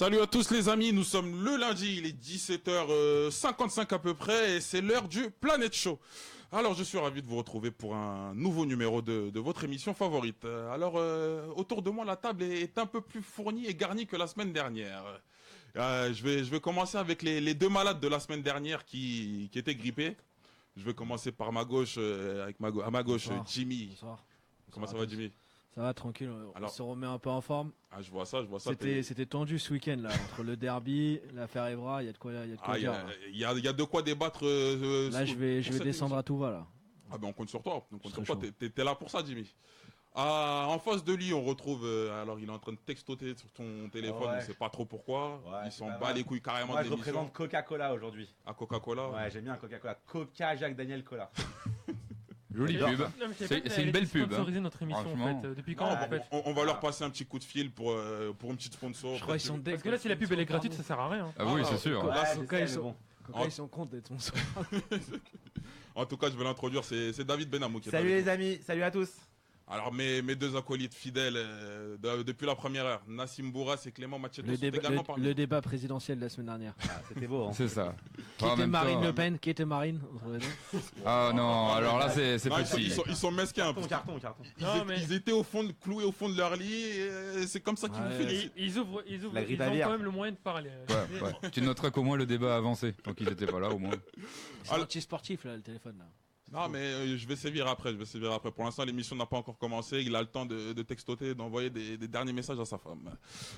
Salut à tous les amis, nous sommes le lundi, il est 17h55 à peu près et c'est l'heure du Planet Show. Alors je suis ravi de vous retrouver pour un nouveau numéro de votre émission favorite. Alors autour de moi la table est un peu plus fournie et garnie que la semaine dernière. Je vais commencer avec les deux malades de la semaine dernière qui étaient grippés. Je vais commencer par ma gauche, à ma gauche, Bonsoir. Jimmy. Bonsoir. Comment ça va Jimmy? Ça va, tranquille, on se remet un peu en forme. Ah, je vois ça. C'était tendu ce week-end là, entre le derby, l'affaire Evra, il y a de quoi dire. Il y a de quoi débattre. Là, je vais descendre à tout va là. Ah ben on compte sur toi. T'es là pour ça, Jimmy. En face de lui, on retrouve. Alors, il est en train de textoter sur ton téléphone. Ouais. On sait pas trop pourquoi. Ouais, il s'en pas bat mal. les couilles carrément Moi, de je l'émission. représente Coca-Cola aujourd'hui. À Coca-Cola. Ouais, j'aime bien Coca-Cola. Coca, Jacques Daniel Cola. Jolie J'adore pub. ça. Non, mais je savais pas C'est qu'elle une allait belle pub. sponsoriser notre émission Franchement. en fait. Depuis quand Ouais, en fait On va leur passer un petit coup de fil pour une petite sponsor. Je crois qu'ils sont Parce que là, si la pub elle est gratuite, ça sert à rien. Ah oui, c'est sûr. Là, je Coca, sais, ils mais sont- bon. Coca, ils sont contents d'être sponsors. En tout cas, je vais l'introduire. C'est David Benamou qui est Salut avec les amis, salut à tous. nous. Alors, mes deux acolytes fidèles depuis la première heure, Nassim Bourras et Clément Macheto, sont également parmi nous. Le débat présidentiel de la semaine dernière. Ah, c'était beau. Hein. C'est ça. Qui En était même Marine temps, Le Pen? Qui était Marine entre les deux? Ah non, alors là c'est Non, petit. ils sont mesquins. Carton. Non, mais- Ils étaient cloués au fond de leur lit. Et c'est comme ça qu'ils Ouais. vous félicitent. Ils ouvrent, La ils grippe ont aviaire. quand même le moyen de parler. Ouais. Tu noteras qu'au moins le débat a avancé. Donc ils étaient pas là au moins. C'est anti-sportif là, le téléphone là. Non, mais je vais sévir après. Pour l'instant, l'émission n'a pas encore commencé. Il a le temps de textoter, d'envoyer des derniers messages à sa femme.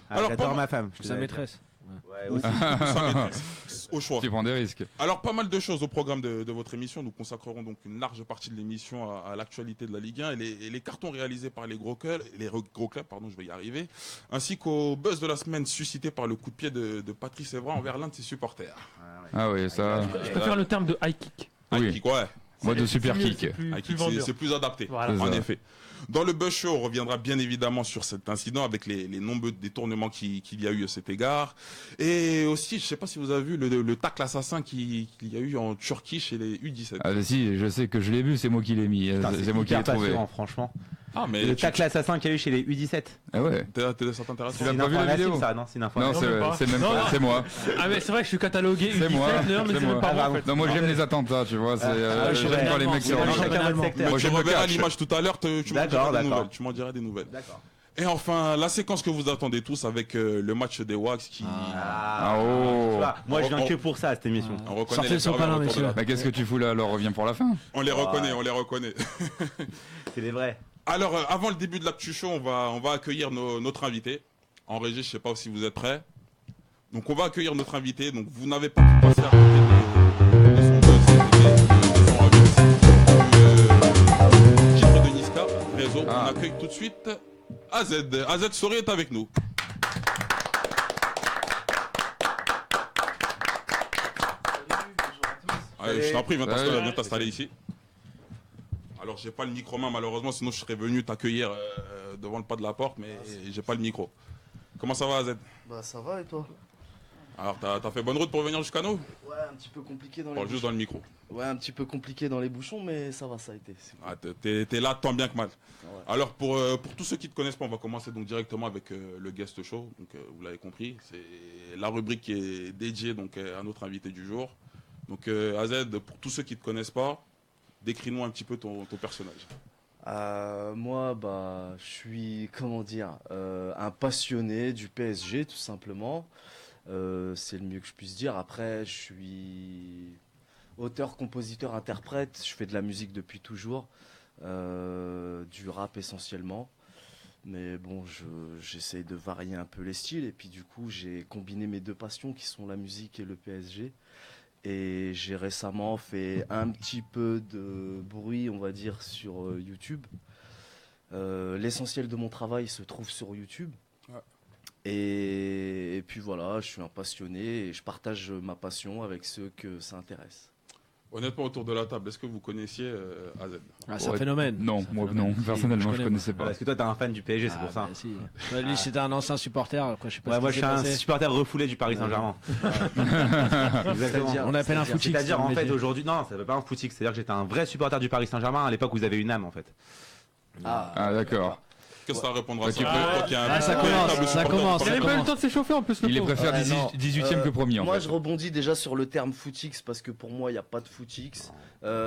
Alors, J'adore pas ma femme. Sa maîtresse. Ouais, Ou aussi. sa maîtresse, au choix. Tu prends des risques. Alors, pas mal de choses au programme de votre émission. Nous consacrerons donc une large partie de l'émission à l'actualité de la Ligue 1 et les cartons réalisés par les gros clubs, je vais y arriver, ainsi qu'au buzz de la semaine suscité par le coup de pied de Patrice Evra envers l'un de ses supporters. Ah oui, ça. Je préfère le terme de high kick. Oui. High kick, ouais. Moi de C'est super mieux, kick. c'est plus High kick, vendeur. c'est plus adapté, Voilà. en C'est ça. effet. Dans le Buzz Show, on reviendra bien évidemment sur cet incident avec les nombreux détournements qu'il y a eu à cet égard. Et aussi, je ne sais pas si vous avez vu le tacle assassin qu'il y a eu en Turquie chez les U17. Ah si, je sais que je l'ai vu, c'est moi qui l'ai mis. Putain, C'est moi qui l'ai hyper trouvé. passionnant, franchement. Ah, mais Le tacle assassin qu'il y a eu chez les U17. Ah ouais. ça t'intéresse Tu pas? l'as pas vu la Nassim, vidéo? ça, non, c'est une info. Non, Non, même pas. c'est même Non, pas. non. C'est moi. Ah, mais c'est vrai que je suis catalogué C'est moi, U17, non, mais c'est c'est moi. même pas moi en fait. Non, moi j'aime les attentats, tu vois. je J'aime pas les mecs sur Ouais, le. chacun notre secteur. Moi, Tu j'aime le reverras catch. l'image tout à l'heure, tu m'en D'accord, diras des d'accord. nouvelles. Tu m'en diras des nouvelles. D'accord. Et enfin, la séquence que vous attendez tous avec le match des Wax qui... Ah, oh. Tu vois, moi je viens que pour ça, cette émission. On reconnaît Sortez les le sopalin, serveurs autour de messieurs. la- Bah qu'est-ce que tu fous là alors? Reviens pour la fin. On les reconnaît. C'est les vrais. Alors, avant le début de l'actu show, on va accueillir notre invité. En régie, je sais pas si vous êtes prêts. Donc, on va accueillir notre invité. Donc, vous n'avez pas pu passer à côté de son buzz, de son radio. Titre de Niska, réseau. Ah. On accueille tout de suite AZ. AZ Sori est avec nous. Allez, je t'en prie, viens t'installer ici. Alors, j'ai pas le micro main malheureusement, sinon je serais venu t'accueillir devant le pas de la porte, mais j'ai pas le micro. Comment ça va, AZ? Bah ça va et toi? Alors, t'as fait bonne route pour venir jusqu'à nous? Ouais, un petit peu compliqué dans les Parle juste dans bouchons. le micro. Ouais, un petit peu compliqué dans les bouchons, mais ça va, ça a été. C'est cool. Ah, t'es là tant bien que mal. Ouais. Alors, pour tous ceux qui te connaissent pas, on va commencer donc directement avec le guest show. Donc, vous l'avez compris, c'est la rubrique qui est dédiée donc à notre invité du jour. Donc, AZ, pour tous ceux qui te connaissent pas, décris-nous un petit peu ton personnage. Moi, bah, je suis, comment dire, un passionné du PSG, tout simplement. C'est le mieux que je puisse dire. Après, je suis auteur, compositeur, interprète. Je fais de la musique depuis toujours, du rap essentiellement. Mais bon, j'essaye de varier un peu les styles. Et puis du coup, j'ai combiné mes deux passions qui sont la musique et le PSG. Et j'ai récemment fait un petit peu de bruit, on va dire, sur YouTube. L'essentiel de mon travail se trouve sur YouTube. Ouais. Et puis voilà, je suis un passionné et je partage ma passion avec ceux que ça intéresse. Honnêtement, autour de la table, est-ce que vous connaissiez AZ? Ah, c'est un Ouais. phénomène. Non, C'est un moi phénomène. non. Si, Personnellement, je connais, connaissais pas. Parce que toi t'es un fan du PSG, c'est Ah, pour ça. bah, si. Ouais, lui, c'était un ancien supporter. Quoi, je sais pas Ouais, ce moi qui je suis s'est un passé. supporter refoulé du Paris Saint-Germain. Exactement. C'est-à-dire- On appelle un c'est-à-dire- footique. C'est-à-dire en fait métier. aujourd'hui, non, ça ne veut pas un footique, c'est-à-dire que j'étais un vrai supporter du Paris Saint-Germain à l'époque où vous avez une âme en fait. Ah d'accord. Qu'est-ce que ça répondra à ça? tu peux- Toi qui es un ça véritable commence, ça supporter commence. Il a même pas eu le temps de s'échauffer en plus, le Il les pauvre. préfère non. 18ème que premier en Moi, fait. je rebondis déjà sur le terme footix parce que pour moi, il n'y a pas de footix.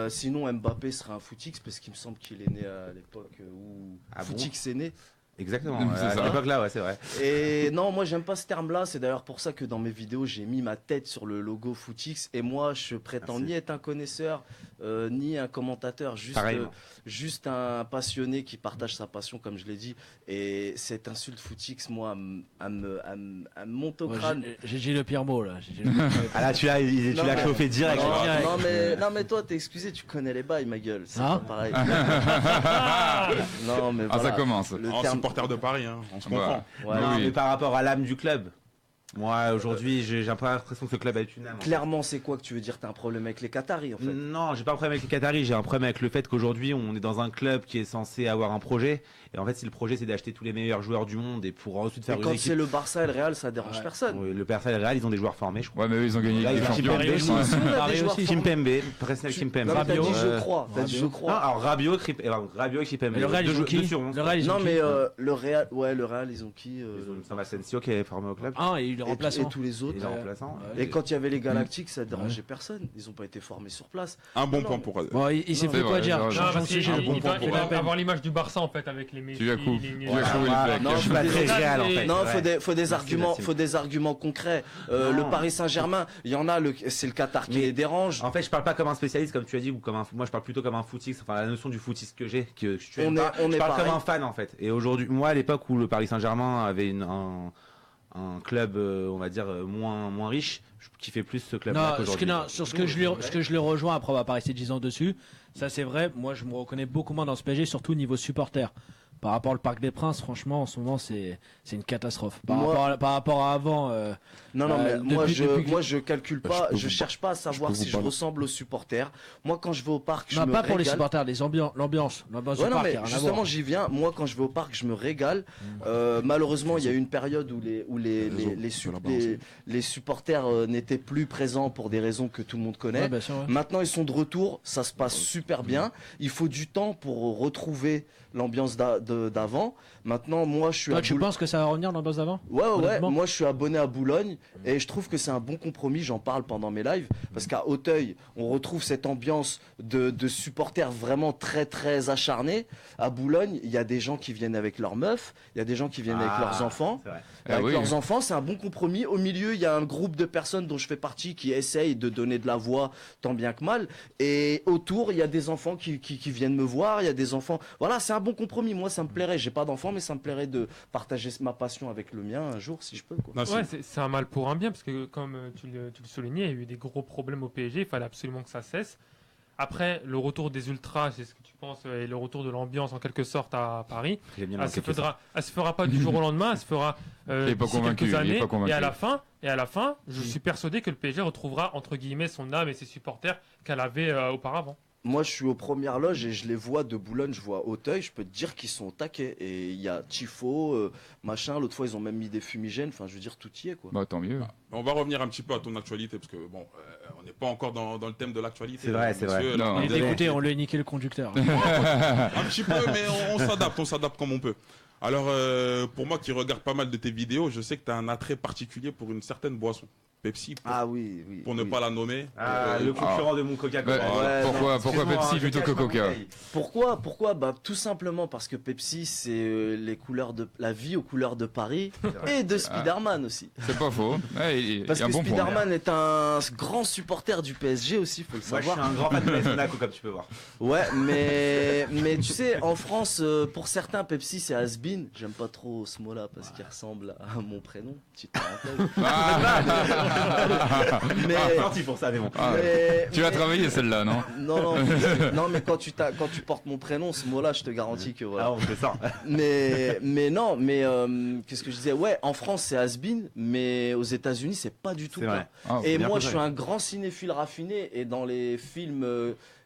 Sinon, Mbappé serait un footix parce qu'il me semble qu'il est né à l'époque où Ah bon footix est né. Exactement. C'est À ça. l'époque là, ouais, c'est vrai. Et non, moi, j'aime pas ce terme-là. C'est d'ailleurs pour ça que dans mes vidéos, j'ai mis ma tête sur le logo footix. Et moi, je prétends Merci. ni être un connaisseur, ni un commentateur, Pareillement. juste un passionné qui partage sa passion, comme je l'ai dit. Et cette insulte footix, moi, elle me monte au Ouais, crâne. j'ai dit le pire mot là. J'ai dit le pire mot. Ah là, tu Non, l'as mais- chauffé direct. Non, direct. non, mais toi, t'es excusé, tu connais les bails, ma gueule. C'est Hein pas pareil. Ah, Non, mais Ah, voilà. ça commence. Le En terme- supporter de Paris, hein, on se Bah. comprend. Ouais. Non, Oui. mais par rapport à l'âme du club. Moi, aujourd'hui, j'ai un peu l'impression que ce club a une âme. en fait. Clairement, c'est quoi que tu veux dire? T'as un problème avec les Qataris, en fait. Non, j'ai pas un problème avec les Qataris, j'ai un problème avec le fait qu'aujourd'hui on est dans un club qui est censé avoir un projet. Et en fait, si le projet c'est d'acheter tous les meilleurs joueurs du monde et pour ensuite faire Et une quand équipe. c'est le Barça et le Real, ça dérange Ouais. personne. Oui, le Barça et le Real, ils ont des joueurs formés, je crois. Ouais, mais eux, ils ont gagné Là, avec il des y a champions. Kimpembe aussi. Ouais. Nous, on a Paris des joueurs aussi. formés. Kimpembe, Presnel Kimpembe. Non, mais t'as dit Rabiot. je crois. T'as dit je Non, crois. alors Rabiot, Rabiot et Kimpembe. Mais le Real, ils ont qui 2 sur 11. Le Real, ils ont hein. Non, qui mais le Real, le Real, ils ont qui Ils ont Sam Asensio qui est formé au club. Ah, et il est et remplaçant. tous les autres. Il est remplaçant. Ouais. Et quand il y avait les Galactiques, ça dérangeait personne. Ils n'ont pas été formés sur place. Un bon Non, point mais- pour Bon, il s'est Non, fait c'est quoi vrai, dire c'est vrai. Non, Changeons de parce qu'il sujet. un bon il point doit pour il doit elle. avoir l'image du Barça en fait avec les Messi. Tu as coup. les- Tu as couru Voilà. le flag. Non, Je suis pas très Désolé, réel en mais- fait. Non, ouais. faut des Merci, arguments, merci. faut des arguments concrets. Non. Le Paris Saint-Germain, il y en a, c'est le Qatar qui Mais- les dérange. En fait, je parle pas comme un spécialiste, comme tu as dit, ou comme un. Moi, je parle plutôt comme un footix. Enfin, la notion du footix que j'ai, que tu aimes pas. On Je est parle pareil. comme un fan en fait. Et aujourd'hui, moi, à l'époque où le Paris Saint-Germain avait un club, on va dire, moins riche, je kiffais plus ce club-là Non, qu'aujourd'hui. sur ce que je le rejoins, après on va pas rester 10 ans dessus, ça c'est vrai, moi je me reconnais beaucoup moins dans ce PSG, surtout au niveau supporter. Par rapport au Parc des Princes, franchement, en ce moment, c'est une catastrophe. Par rapport à avant, Non, mais depuis moi je calcule pas, je peux je vous cherche pas à savoir peux vous si je parler. ressemble aux supporters. Moi, quand je vais au parc, je non, me pas pour les régale. supporters, l'ambiance du Ouais, non, parc, il y mais a rien à justement, voir. j'y viens. Moi, quand je vais au parc, je me régale. Malheureusement, il y a eu une période où les supporters n'étaient plus présents pour des raisons que tout le monde connaît. Ouais, bien sûr, ouais. Maintenant, ils sont de retour. Ça se passe super bien. Il faut du temps pour retrouver l'ambiance d'avant. Maintenant, moi, je suis Toi, à tu penses que ça va revenir l'ambiance d'avant Ouais, honnêtement moi je suis abonné à Boulogne et je trouve que c'est un bon compromis, j'en parle pendant mes lives, parce qu'à Auteuil, on retrouve cette ambiance de supporters vraiment très très acharnés. À Boulogne, il y a des gens qui viennent avec leurs meufs, il y a des gens qui viennent avec leurs enfants. C'est vrai. Ah Avec oui. leurs enfants, c'est un bon compromis. Au milieu, il y a un groupe de personnes dont je fais partie qui essayent de donner de la voix tant bien que mal. Et autour, il y a des enfants qui viennent me voir, il y a des enfants... Voilà, c'est un bon compromis. Moi, ça me plairait. J'ai pas d'enfants, mais ça me plairait de partager ma passion avec le mien un jour, si je peux. Quoi. Non, Ouais, c'est un mal pour un bien, parce que comme tu le soulignais, il y a eu des gros problèmes au PSG, il fallait absolument que ça cesse. Après, le retour des ultras, c'est ce que tu penses, et le retour de l'ambiance en quelque sorte à Paris, J'aime bien elle le se fera pas du jour au lendemain, elle se fera Il est pas d'ici convaincu, quelques il est années, pas convaincu. et à la fin, je suis persuadé que le PSG retrouvera entre guillemets son âme et ses supporters qu'elle avait auparavant. Moi, je suis aux premières loges et je les vois de Boulogne, je vois Auteuil. Je peux te dire qu'ils sont au taquet. Et il y a Tifo, machin. L'autre fois, ils ont même mis des fumigènes. Enfin, je veux dire, tout y est, quoi. Bah, tant mieux. On va revenir un petit peu à ton actualité, parce que bon, on n'est pas encore dans le thème de l'actualité. C'est vrai, c'est vrai. Messieurs, Non. là, Et désolé. écoutez, on lui a niqué le conducteur. un petit peu, mais on s'adapte comme on peut. Alors, pour moi qui regarde pas mal de tes vidéos, je sais que tu as un attrait particulier pour une certaine boisson. Pepsi, Ah oui, oui. pour ne oui. pas la nommer. Le concurrent de mon Coca-Cola. Ouais, Ouais, pourquoi non, pourquoi Excuse-moi, Pepsi je plutôt cache que ma Coca bouteille. Pourquoi Bah tout simplement parce que Pepsi, c'est les couleurs de la vie aux couleurs de Paris et de Spider-Man aussi. C'est pas faux. Ouais, il Parce y a un que bon point. Spider-Man est un grand supporter du PSG aussi, faut le Moi, je suis savoir. un grand fan de l'AS Monaco, comme tu peux voir. Ouais, mais tu sais, en France, pour certains, Pepsi c'est has-been. J'aime pas trop ce mot-là parce qu'il ressemble à mon prénom. Petite parenthèse. mais, Gentil pour ça, mais bon. Ah, tu vas travailler celle-là, non non, mais quand tu portes mon prénom, ce mot-là, je te garantis que voilà. Ah, on fait ça. Mais non, mais qu'est-ce que je disais? Ouais, en France c'est has-been, mais aux États-Unis c'est pas du tout C'est le vrai. cas. Ah, Et bien moi, posé. je suis un grand cinéphile raffiné, et dans les films,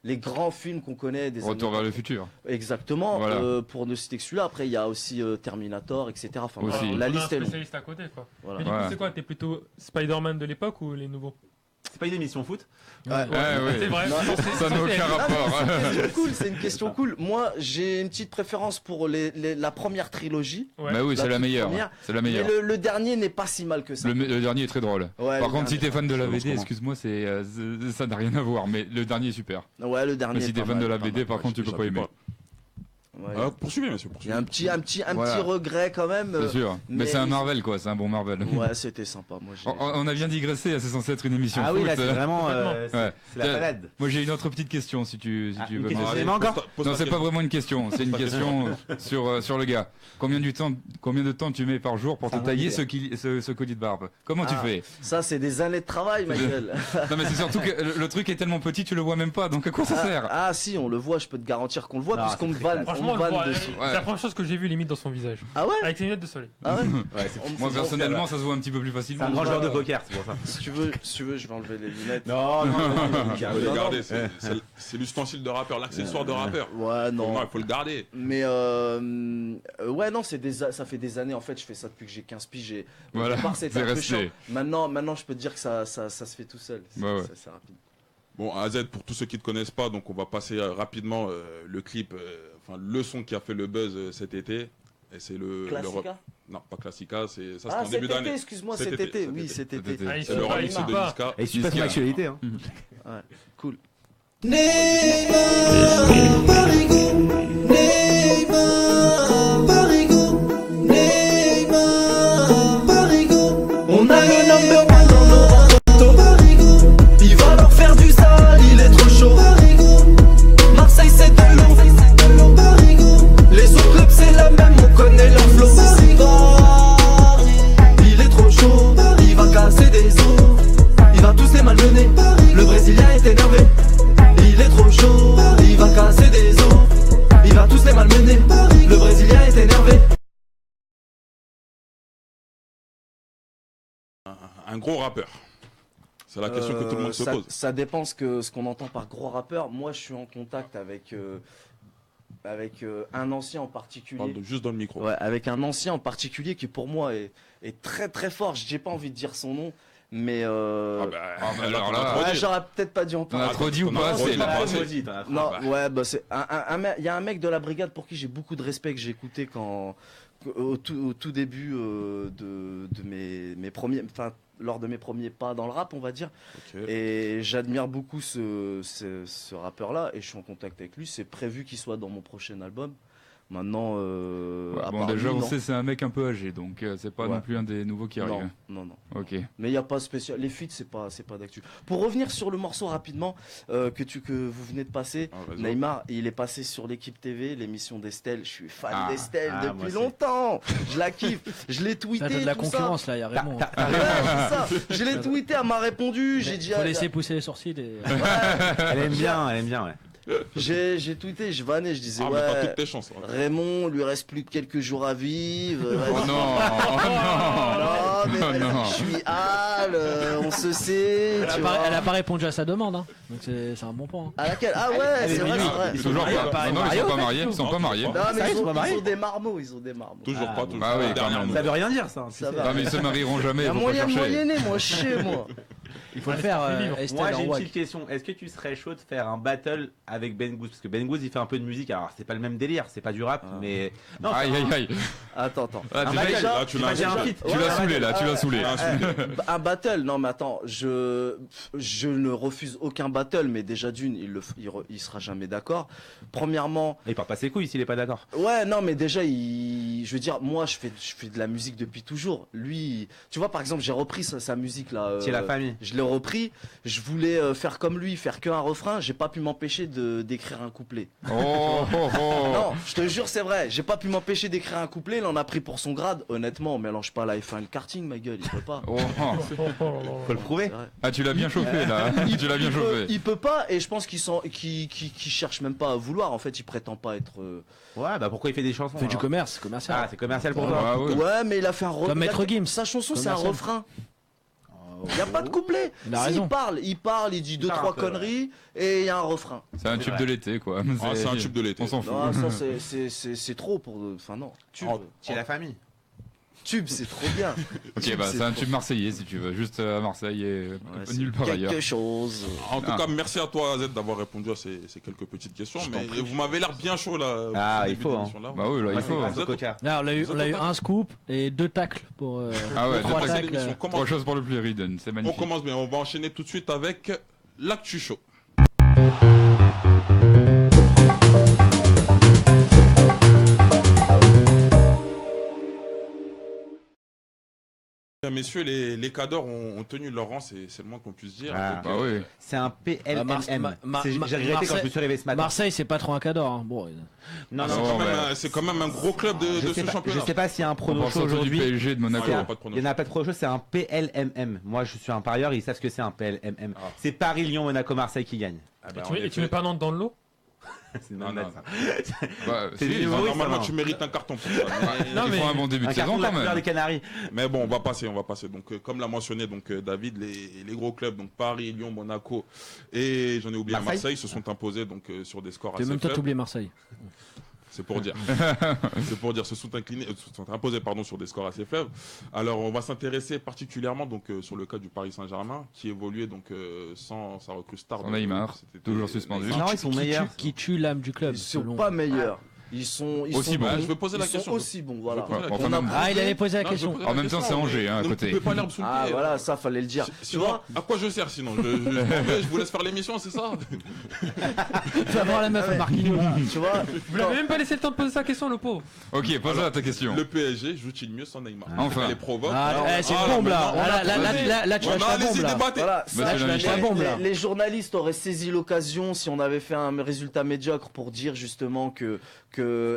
les grands films qu'on connaît des Retour années- vers le futur. Exactement. Voilà. Pour ne citer que celui-là, après il y a aussi Terminator, etc. Enfin, Aussi. la On a un liste est longue. spécialiste à côté, quoi. Voilà. Mais du coup, Ouais. c'est quoi? T'es plutôt Spider-Man de l'époque ou les nouveaux? c'est pas une émission foot. Ouais. Ouais, ouais. C'est vrai. Non, non, Ça n'a aucun rapport. C'est une question cool. Moi, j'ai une petite préférence pour la première trilogie. Ouais. Bah oui, c'est la toute meilleure. première. C'est la Mais meilleure. le dernier n'est pas si mal que ça. Le dernier est très drôle. Ouais, Par le contre, si dernier- t'es fan de la Ça lance BD, comment excuse-moi, ça n'a rien à voir. Mais le dernier est super. Ouais, le dernier. Mais si est t'es pas fan mal, de la pas BD, mal. par contre, tu peux pas aimer. Ouais. Poursuivez, monsieur, Il y poursuivez. a un petit Voilà. regret quand même. C'est sûr. Mais mais- c'est un Marvel, quoi. C'est un bon Marvel. Ouais, c'était sympa. Moi, j'ai- On a bien digressé, c'est censé être une émission Ah oui, foot. là, c'est vraiment. Ouais. C'est la balade. Moi j'ai une autre petite question si tu Ah, veux. une question, me- c'est Allez, manga. pose Non, ta c'est pas question. vraiment une question, c'est une question sur le gars. Combien de temps tu mets par jour pour te Ça tailler va ce collier de barbe? Comment tu Ah. fais? Ça, c'est des années de travail, ma gueule. Non mais c'est surtout que le truc est tellement petit, tu le vois même pas, donc à quoi ça sert? Ah, si, on le voit, je peux te garantir qu'on le voit, Non, puisqu'on c'est me très vanne, classe. on Franchement, me on le vanne voit, dessus. c'est la première chose que j'ai vu limite dans son visage. Ah ouais Avec ses lunettes de soleil. Ah ouais Ouais, Moi personnellement ça se voit un petit peu plus c'est facilement. un grand joueur de poker, c'est pour ça. Si tu veux, je vais enlever les lunettes. Non, non, Il faut les non, garder, non. c'est l'ustensile de rappeur, l'accessoire de rappeur. Ouais, non. Non, il faut le garder. Mais ouais, non, ça fait des années en fait, je fais ça depuis que j'ai 15 piges. Au Voilà, départ, c'était c'est un peu resté. chiant. Maintenant, je peux te dire que ça se fait tout seul. C'est Ouais, ouais. c'est rapide. Bon, AZ, pour tous ceux qui ne te connaissent pas, donc on va passer rapidement le clip, enfin le son qui a fait le buzz cet été. Et c'est le Classica Non, pas Classica, ça c'était Ah, en début cet été, d'année. excuse-moi, Cet cet été, été. cet Oui, été. cet Cet été. été. Ah, il C'est se le bat, remix il se de bat. Niska. Et super son Niska. actualité. Hein. Cool. On a le number one dans nos photos. Il va leur faire du sale, il est trop chaud. Marseille c'est de l'eau. Les autres clubs c'est la même, on connaît leur flow. Il est trop chaud, il va casser des os. Il va tous les malmener, le Brésilien est énervé. Il est trop chaud, il va casser des os. Il va tous les malmener, le Brésilien est énervé. Un gros rappeur. C'est la question que tout le monde se pose. Ça dépend ce qu'on entend par gros rappeur. Moi, je suis en contact avec un ancien en particulier. Parle juste dans le micro. Ouais, avec un ancien en particulier qui pour moi est très très fort. J'ai pas envie de dire son nom, mais Ah bah, bah, là, alors t'en as là. trop ouais, dit. j'aurais peut-être pas dû en T'en as parler. trop dit ou Non, pas non, assez non, là? non, Assez. Non, bah. ouais, bah c'est il y a un mec de la brigade pour qui j'ai beaucoup de respect que j'ai écouté au tout début de mes premiers, enfin lors de mes premiers pas dans le rap, on va dire. Ok. Et j'admire beaucoup ce rappeur-là et je suis en contact avec lui. C'est prévu qu'il soit dans mon prochain album. Maintenant, Ouais, à bon part déjà lui, on non. sait c'est un mec un peu âgé, donc c'est pas Ouais. non plus un des nouveaux qui arrive. Non. Ok. Mais il n'y a pas spécial. Les feats, c'est pas d'actu. Pour revenir sur le morceau rapidement que vous venez de passer, Ah, vas-y. Neymar, il est passé sur l'équipe TV, l'émission d'Estelle. Je suis fan Ah, d'Estelle moi depuis aussi. longtemps. Je la kiffe. Je l'ai tweeté. Ça donne de la tout ça. concurrence là, il y a Raymond. Ouais, c'est ça. Je l'ai tweeté, elle m'a répondu. J'ai dit. Faut laisser pousser les sourcils. Et... Elle aime bien, ouais. J'ai tweeté, je vannais, je disais Ah, mais t'as ouais. toutes tes chances. hein. Raymond, lui reste plus que quelques jours à vivre. Oh vas-y. non, oh non. Non, mais Oh vas-y, non. je suis Al, on se sait. Elle tu a, pas, vois. elle a pas répondu à sa demande, hein. Donc c'est un bon point. hein. À laquelle Ah ouais, Elle est c'est vrai, mignonne. c'est vrai. Ils sont Toujours mariés, pas. Non, ils sont pas mariés. Ils sont pas mariés. Non, mais Ça, ils ils sont pas ont mariés des marmots, ils ont des marmots. Toujours Ah, pas, toujours bah oui, pas. quand même. Ça veut rien dire, ça. Ça tu va. sais. Non mais ils se marieront jamais. Il y a Faut pas moyen de chercher. moyenner, moi, je sais, moi. Il faut le faire, Estelle Moi j'ai en une WAC. petite question. Est-ce que tu serais chaud de faire un battle avec Ben Goose? Parce que Ben Goose il fait un peu de musique. Alors c'est pas le même délire, c'est pas du rap, Ah. mais. Non, Aïe aïe aïe. Attends. Ah, Un déjà, battle. Là, tu l'as Imagine un insulté. feat. Tu l'as Ouais, saoulé là, tu l'as saoulé. Un battle, non mais attends, je ne refuse aucun battle, mais déjà d'une, il sera jamais d'accord. Premièrement, Il part pas ses couilles s'il est pas d'accord. ouais, non mais déjà, je veux dire, moi je fais de la musique depuis toujours. Lui, tu vois par exemple, j'ai repris sa musique là. C'est la famille. Je l'ai repris, je voulais faire comme lui, faire qu'un refrain, j'ai pas pu m'empêcher d'écrire un couplet. Oh oh oh. Non, je te jure, c'est vrai, j'ai pas pu m'empêcher d'écrire un couplet, il en a pris pour son grade. Honnêtement, on mélange pas la F1 et le karting, ma gueule, il peut pas. Oh. Faut le prouver. C'est vrai. Ah tu l'as bien chauffé là. Tu l'as bien chauffé. Il peut pas, et je pense qu'il cherche même pas à vouloir. En fait, il prétend pas être. Ouais, bah pourquoi il fait des chansons? Fait du alors commerce, commercial. Ah, c'est commercial pour toi. Ah ouais. Ouais, mais il a fait un refrain. Comme Maître Gims. Sa chanson, c'est un Commercial. refrain. Il y a pas de couplet. Il a Si, raison. il parle, il dit deux parle trois un peu, conneries et il y a un refrain. C'est un tube de l'été quoi. Ah, c'est un tube de l'été. On s'en fout. Non, ça c'est trop pour. Enfin non. Tu Oh, veux. C'est la famille. Tube, c'est trop bien. Ok, bah c'est un tube marseillais si tu veux, juste à Marseille et Ouais, nulle part ailleurs. quelque chose. En tout cas, merci à toi, Z, d'avoir répondu à ces quelques petites questions. Mais vous m'avez l'air bien chaud là. Ah, au il début faut, de hein. l'émission, là. Bah oui, là il Ouais, faut. c'est grâce au Coca. Là, on a eu un scoop et 2 tacles pour. Ah ouais, trois deux C'est tacles. l'émission. Trois choses pour le plus Riden, c'est On magnifique. commence bien. On va enchaîner tout de suite avec l'actu chaud. Messieurs, les cadors ont tenu leur rang, c'est le moins qu'on puisse dire. Ah. Donc, Bah oui. C'est un PLMM. J'ai regretté quand je me suis réveillé ce matin. Marseille, c'est pas trop un cador. Hein. Bon, Non, c'est non, quand mais- même c'est quand même un gros club de je ce sais pas, championnat. je sais pas s'il y a un On prono parle chaud surtout du aujourd'hui. PSG de Monaco. Il y a pas de prono. Il n'y en a pas de prono chaud, c'est un PLMM. Moi, je suis un parieur, ils savent ce que c'est un PLMM. Ah. C'est Paris, Lyon, Monaco, Marseille qui gagne. Et tu mets pas Nantes dans le lot? C'est une Non, bonne non. bête, ça. Bah, C'est si, du ils nouveau. ont- oui, Normalement, ça va. tu mérites un carton pour ça. Mais, Non, ils mais- font un bon début de Un carton saison de la quand couleur des même. Canaries. mais bon, on va passer. Donc, comme l'a mentionné David, les gros clubs, donc Paris, Lyon, Monaco et j'en ai oublié Marseille se sont imposés donc sur des scores tu assez même toi faibles. t'oublier Marseille. C'est pour dire. C'est pour dire, se sont imposés sur des scores assez faibles. Alors, on va s'intéresser particulièrement donc sur le cas du Paris Saint-Germain, qui évoluait donc sans sa recrue star. Sans Neymar, C'était- toujours suspendu. Non, ils sont meilleurs. Qui tue l'âme du club. Ils sont selon- pas meilleurs. Ils sont Aussi sont bon. Je vais poser la Ils question. sont aussi bons, voilà. Je vais poser la Enfin, question. même- Ah, il allait poser la Non, je vais question. poser la En même temps, question, c'est Angers, hein, à ne côté. me coupez pas l'herbe sous le Ah pied. voilà, ça fallait le dire. Tu Sinon, vois, à quoi je sers sinon je vous laisse faire l'émission, c'est ça? Tu vas voir la meuf à Marquinhos. tu vois, Vous l'avez même pas laissé le temps de poser sa question, le pauvre. Ok, pose-la ta question. Le PSG joue-il mieux sans Neymar? Enfin. Les provoque. C'est une bombe là. Là, tu Ouais, lâches mais la allez-y, bombe là. débattez. voilà. Monsieur ça, l'invité. La bombe, là. les journalistes auraient saisi l'occasion si on avait fait un résultat médiocre pour dire justement que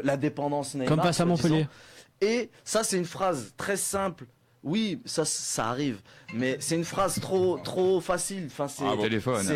la dépendance Neymar. Comme face à soi-disant. Montpellier. Et ça, c'est une phrase très simple. Oui, ça arrive, mais c'est une phrase trop facile. Enfin, c'est, Ah bon. Téléphone.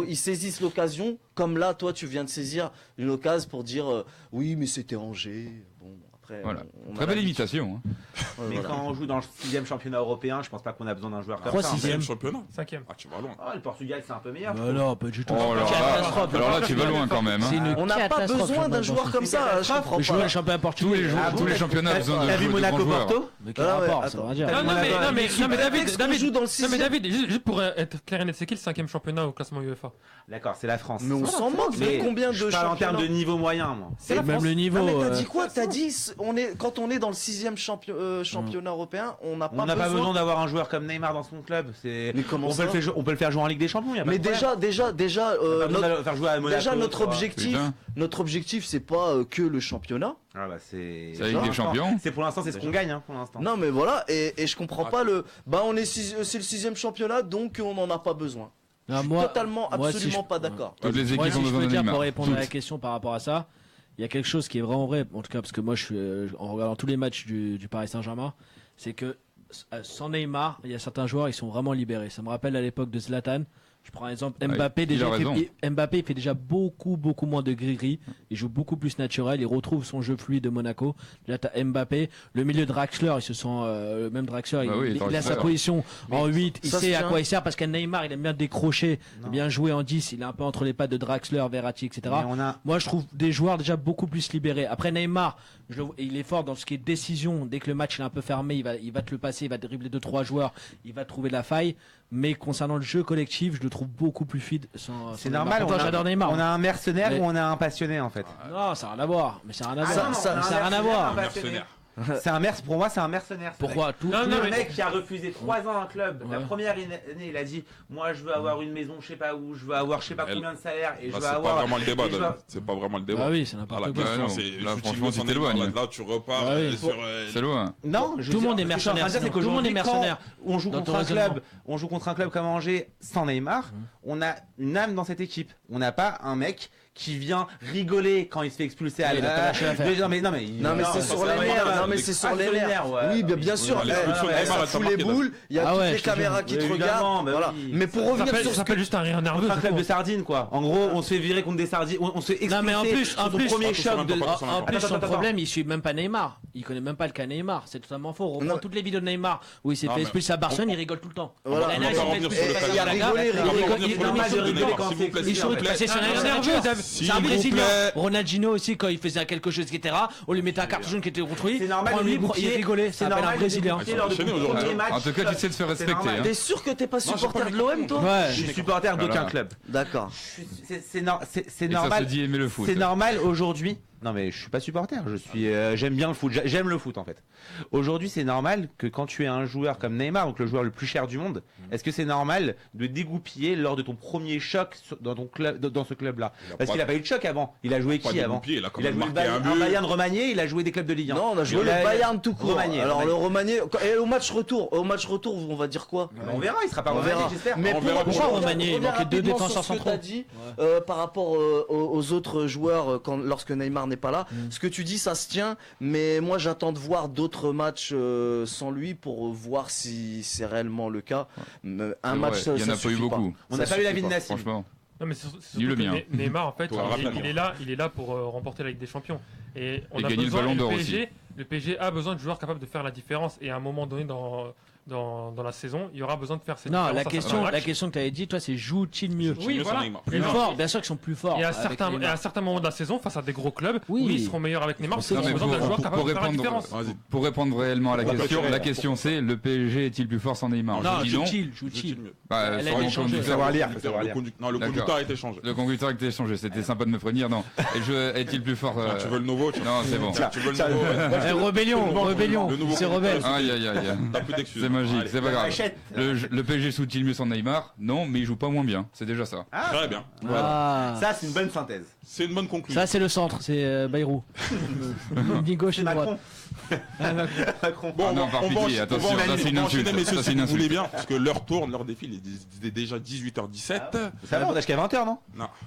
ils saisissent l'occasion, comme là, toi, tu viens de saisir une occasion pour dire oui, mais c'était Angers. Bon, après, Voilà. on a Très belle l'habitude. imitation. hein. Ouais, Mais voilà. quand on joue dans le 6e championnat européen, je pense pas qu'on a besoin d'un joueur comme Trois ça. hein. sixième. Championnat. 5ème. Ah, tu vas loin. Ah, le Portugal, c'est un peu meilleur. je Bah trouve. non, pas du tout. Oh là Catastrophe. là. Alors là, tu vas loin quand même. C'est hein. une On n'a pas catastrophe, besoin d'un championnat joueur comme ça, je comprends Mais jouer pas. le championnat Tous portugais. les, Ah bon, tous les championnats ont besoin T'as de vu jouer de grands joueurs. Monaco-Porto Mais quel Ah ouais, rapport, ça attends. veut rien dire. Non, mais David, Est-ce qu'on joue dans le non, mais 6e? David, juste pour être clair et net, c'est qui le 5ème championnat au classement UEFA? D'accord, c'est la France. Mais on s'en moque Mais de combien de je parle en termes de championnats. niveau moyen, moi. C'est la Même France. le niveau. Non, mais t'as euh, dit quoi? T'as dit quand on est dans le 6e championnat européen, on n'a On n'a pas besoin d'avoir un joueur comme Neymar dans son club. C'est. Mais comment On ça? peut le faire jouer en Ligue des Champions. Y a pas Mais de problème. déjà, On a pas besoin de le faire jouer à Monaco, déjà notre tu vois. objectif, c'est pas que le championnat. Ah bah c'est. C'est la Ligue des Champions. C'est pour l'instant, c'est ce qu'on gagne, hein, pour l'instant. Non, mais voilà, et je comprends pas c'est le 6e championnat, donc on n'en a pas besoin. non, Je suis moi- totalement, moi, si absolument je- pas d'accord. Toutes les Moi, équipes si ont je besoin peux de dire Neymar. pour répondre à la Toutes. question par rapport à ça, il y a quelque chose qui est vraiment vrai, en tout cas parce que moi je suis en regardant tous les matchs du Paris Saint-Germain, c'est que sans Neymar, il y a certains joueurs ils sont vraiment libérés. Ça me rappelle à l'époque de Zlatan. Je prends un exemple Mbappé il a raison. Mbappé il fait déjà beaucoup moins de gris-gris, il joue beaucoup plus naturel, il retrouve son jeu fluide de Monaco. Là tu as Mbappé, le milieu de Draxler, il se sent même Draxler, Bah oui, il a Draxler. sa position en 8, il ça se sait à tient. quoi il sert parce qu'à Neymar, il aime bien décrocher, Non. bien jouer en 10, il est un peu entre les pattes de Draxler, Verratti, etc. Mais on a. Moi, je trouve des joueurs déjà beaucoup plus libérés. Après, Neymar, il est fort dans ce qui est décision. Dès que le match est un peu fermé, il va te le passer, il va dribbler 2-3 joueurs, il va trouver la faille. Mais concernant le jeu collectif, je le trouve beaucoup plus fluide. C'est normal. Pourtant, j'adore Neymar. On a un mercenaire Mais- ou on a un passionné en fait. Non, ça n'a rien à voir. Mais ça n'a rien à Ah voir. non, Ça on a un n'a rien à mercenaire, voir. un passionné. C'est un pour moi, c'est un mercenaire. ce Pourquoi tout, Non, tout- non, Le mais- mec qui a refusé 3 ans un club, la Ouais. première année, il a dit moi je veux avoir une maison, je sais pas où, je veux avoir je sais pas Elle- combien de salaire et je Là, veux c'est pas avoir. vraiment le débat. et je veux- C'est pas vraiment le débat. Ah oui, c'est Ah, n'importe la quoi. question, non. c'est Là, joue-t-il franchement, mieux tu sans Neymar? t'éloignes. Là, tu repars Ah oui. sur. C'est loin. Non, Tout le monde est ce que je suis en train de dire, mercenaire, c'est tout le monde est qu'aujourd'hui, mercenaire. quand on joue Dans contre ton un raisonnement. club, on joue contre un club comme Angers sans Neymar, on a une âme dans cette équipe. On n'a pas un mec qui vient rigoler quand il se fait expulser à Il a pas lâché l'affaire. Non mais Non mais c'est sur les nerfs, non mais c'est sur les nerfs. Oui, bien sûr. Ouais, l'expulsion de Neymar, Ça elle t'a fout les marqué, boules, il y a Ah toutes ouais, les je te caméras jure. qui te Évidemment, regardent. bah Voilà. oui. Mais pour Ça revenir s'appelle sur ça ce que s'appelle juste un rire nerveux. un c'est club tout. de sardines quoi. En gros, on se fait virer contre des sardines, on se fait expulser. Non, mais en plus, sur son premier Attention, choc de. attention, En plus, son Attends. problème, il suit même pas Neymar. il connaît même pas le cas Neymar. C'est totalement faux. On reprend Non. toutes les vidéos de Neymar où il s'est Non, fait mais- expulser à Barcelone, il rigole tout le temps. Voilà. L'année On va dernière, revenir il s'est sur fait le expulser cas à la Neymar. gare. Rigoler, Il rigole- rigoler. il- C'est normal de rigoler quand S'il vous plaît, c'est Ils sont s'il vous plaît. passés sur C'est un nerveux, David. C'est un S'il vous Brésilien. plaît. Ronaldinho aussi, quand il faisait quelque chose, etc., on lui mettait un carton jaune qui était contre lui. C'est normal Prends de lui, dégoupiller. il rigolait. C'est Ça s'appelle un normal de Brésilien. dégoupiller lors de Enchaîné ton aujourd'hui, premier hein. match. En tout cas, tu sais te faire C'est respecter. normal. hein. T'es sûr que t'es pas j'ai supporter pas de l'OM, toi Ouais. Je suis supporter Voilà. d'aucun club. D'accord. C'est Et ça se normal. dit aimer le foot. C'est normal aujourd'hui. Non mais je suis pas supporter, j'aime bien le foot, j'aime le foot en fait. Aujourd'hui c'est normal que quand tu es un joueur comme Neymar, donc le joueur le plus cher du monde, est-ce que c'est normal de dégoupiller lors de ton premier choc dans ton club, dans ce club-là? Parce qu'il a pas eu de choc avant. Il a joué Pas qui avant? dégoupillé, il a quand Il a même joué marqué un un but. Bayern Romagné, il a joué des clubs de Ligue 1. Non, on a joué Il le Bayern tout court. Romagné, Alors Romagné. le Romagné, et au match retour, on va dire quoi? On verra, il sera pas On Romagné, verra. j'espère. Mais On verra pourquoi Romagné, il reviens manquait deux rapidement défenseurs sur ce que centraux. t'as dit par rapport aux autres joueurs lorsque Neymar n'est pas là. Ce que tu dis, ça se tient, mais moi j'attends de voir d'autres matchs sans lui pour voir si c'est réellement le cas. Un C'est match, vrai, il y en ça a pas eu suffit beaucoup. On Ça n'a pas eu la suffit vie de pas. Nassim. Franchement. Non, mais c'est surtout Dis le que mien. Neymar, en fait, Toi, rappelle-moi. il est là pour remporter la Ligue des Champions. Et on Et a gagner le besoin, Ballon d'Or le PSG a besoin de joueurs capables de faire la différence. Et à un moment donné dans la saison, il y aura besoin de faire cette Non, différence la à certains question, matchs. la question que tu avais dit, toi, c'est joue-t-il mieux Oui, Mieux, voilà. c'est Neymar. Plus Non. fort, bien sûr qu'ils sont plus forts. Et à avec Neymar. certains moments de la saison, face à des gros clubs, Oui. oui, ils seront meilleurs avec Neymar parce qu'ils Non, ont mais besoin d'un joueur capable pour de faire la répondre, différence. Vas-y. pour répondre réellement à la On va question, clôturer. la question c'est le PSG est-il plus fort sans Neymar? Non, Je dis non. joue-il. Joue-t-il mieux Bah, Elle a sur été mon changée. conducteur- Faut savoir lire. Non, le D'accord. conducteur a été changé. Le conducteur a été échangé, c'était sympa de me prévenir, non. Est-il plus fort Tu veux le nouveau? Non, c'est bon. Tu veux le nouveau? Rébellion, Le nouveau c'est conducteur. rebelle. Aïe aïe aïe. T'as plus d'excuses. C'est magique, Allez. c'est pas grave. Achète. Le PSG joue-t-il mieux sans Neymar? Non, mais il joue pas moins bien. C'est déjà ça. Très bien. Ah. Ça c'est une bonne synthèse. C'est une bonne conclusion. Ça, c'est le centre, c'est Bayrou. Ni gauche C'est ni Macron. droite. Macron. Bon, Ah non, par pitié, attention, ça, c'est une on va insulte. enchaîner, messieurs, Ça, si c'est une vous voulez insulte. bien, parce que l'heure tourne, l'heure défile, il est déjà 18h17. Ça va, on a jusqu'à 20h, non?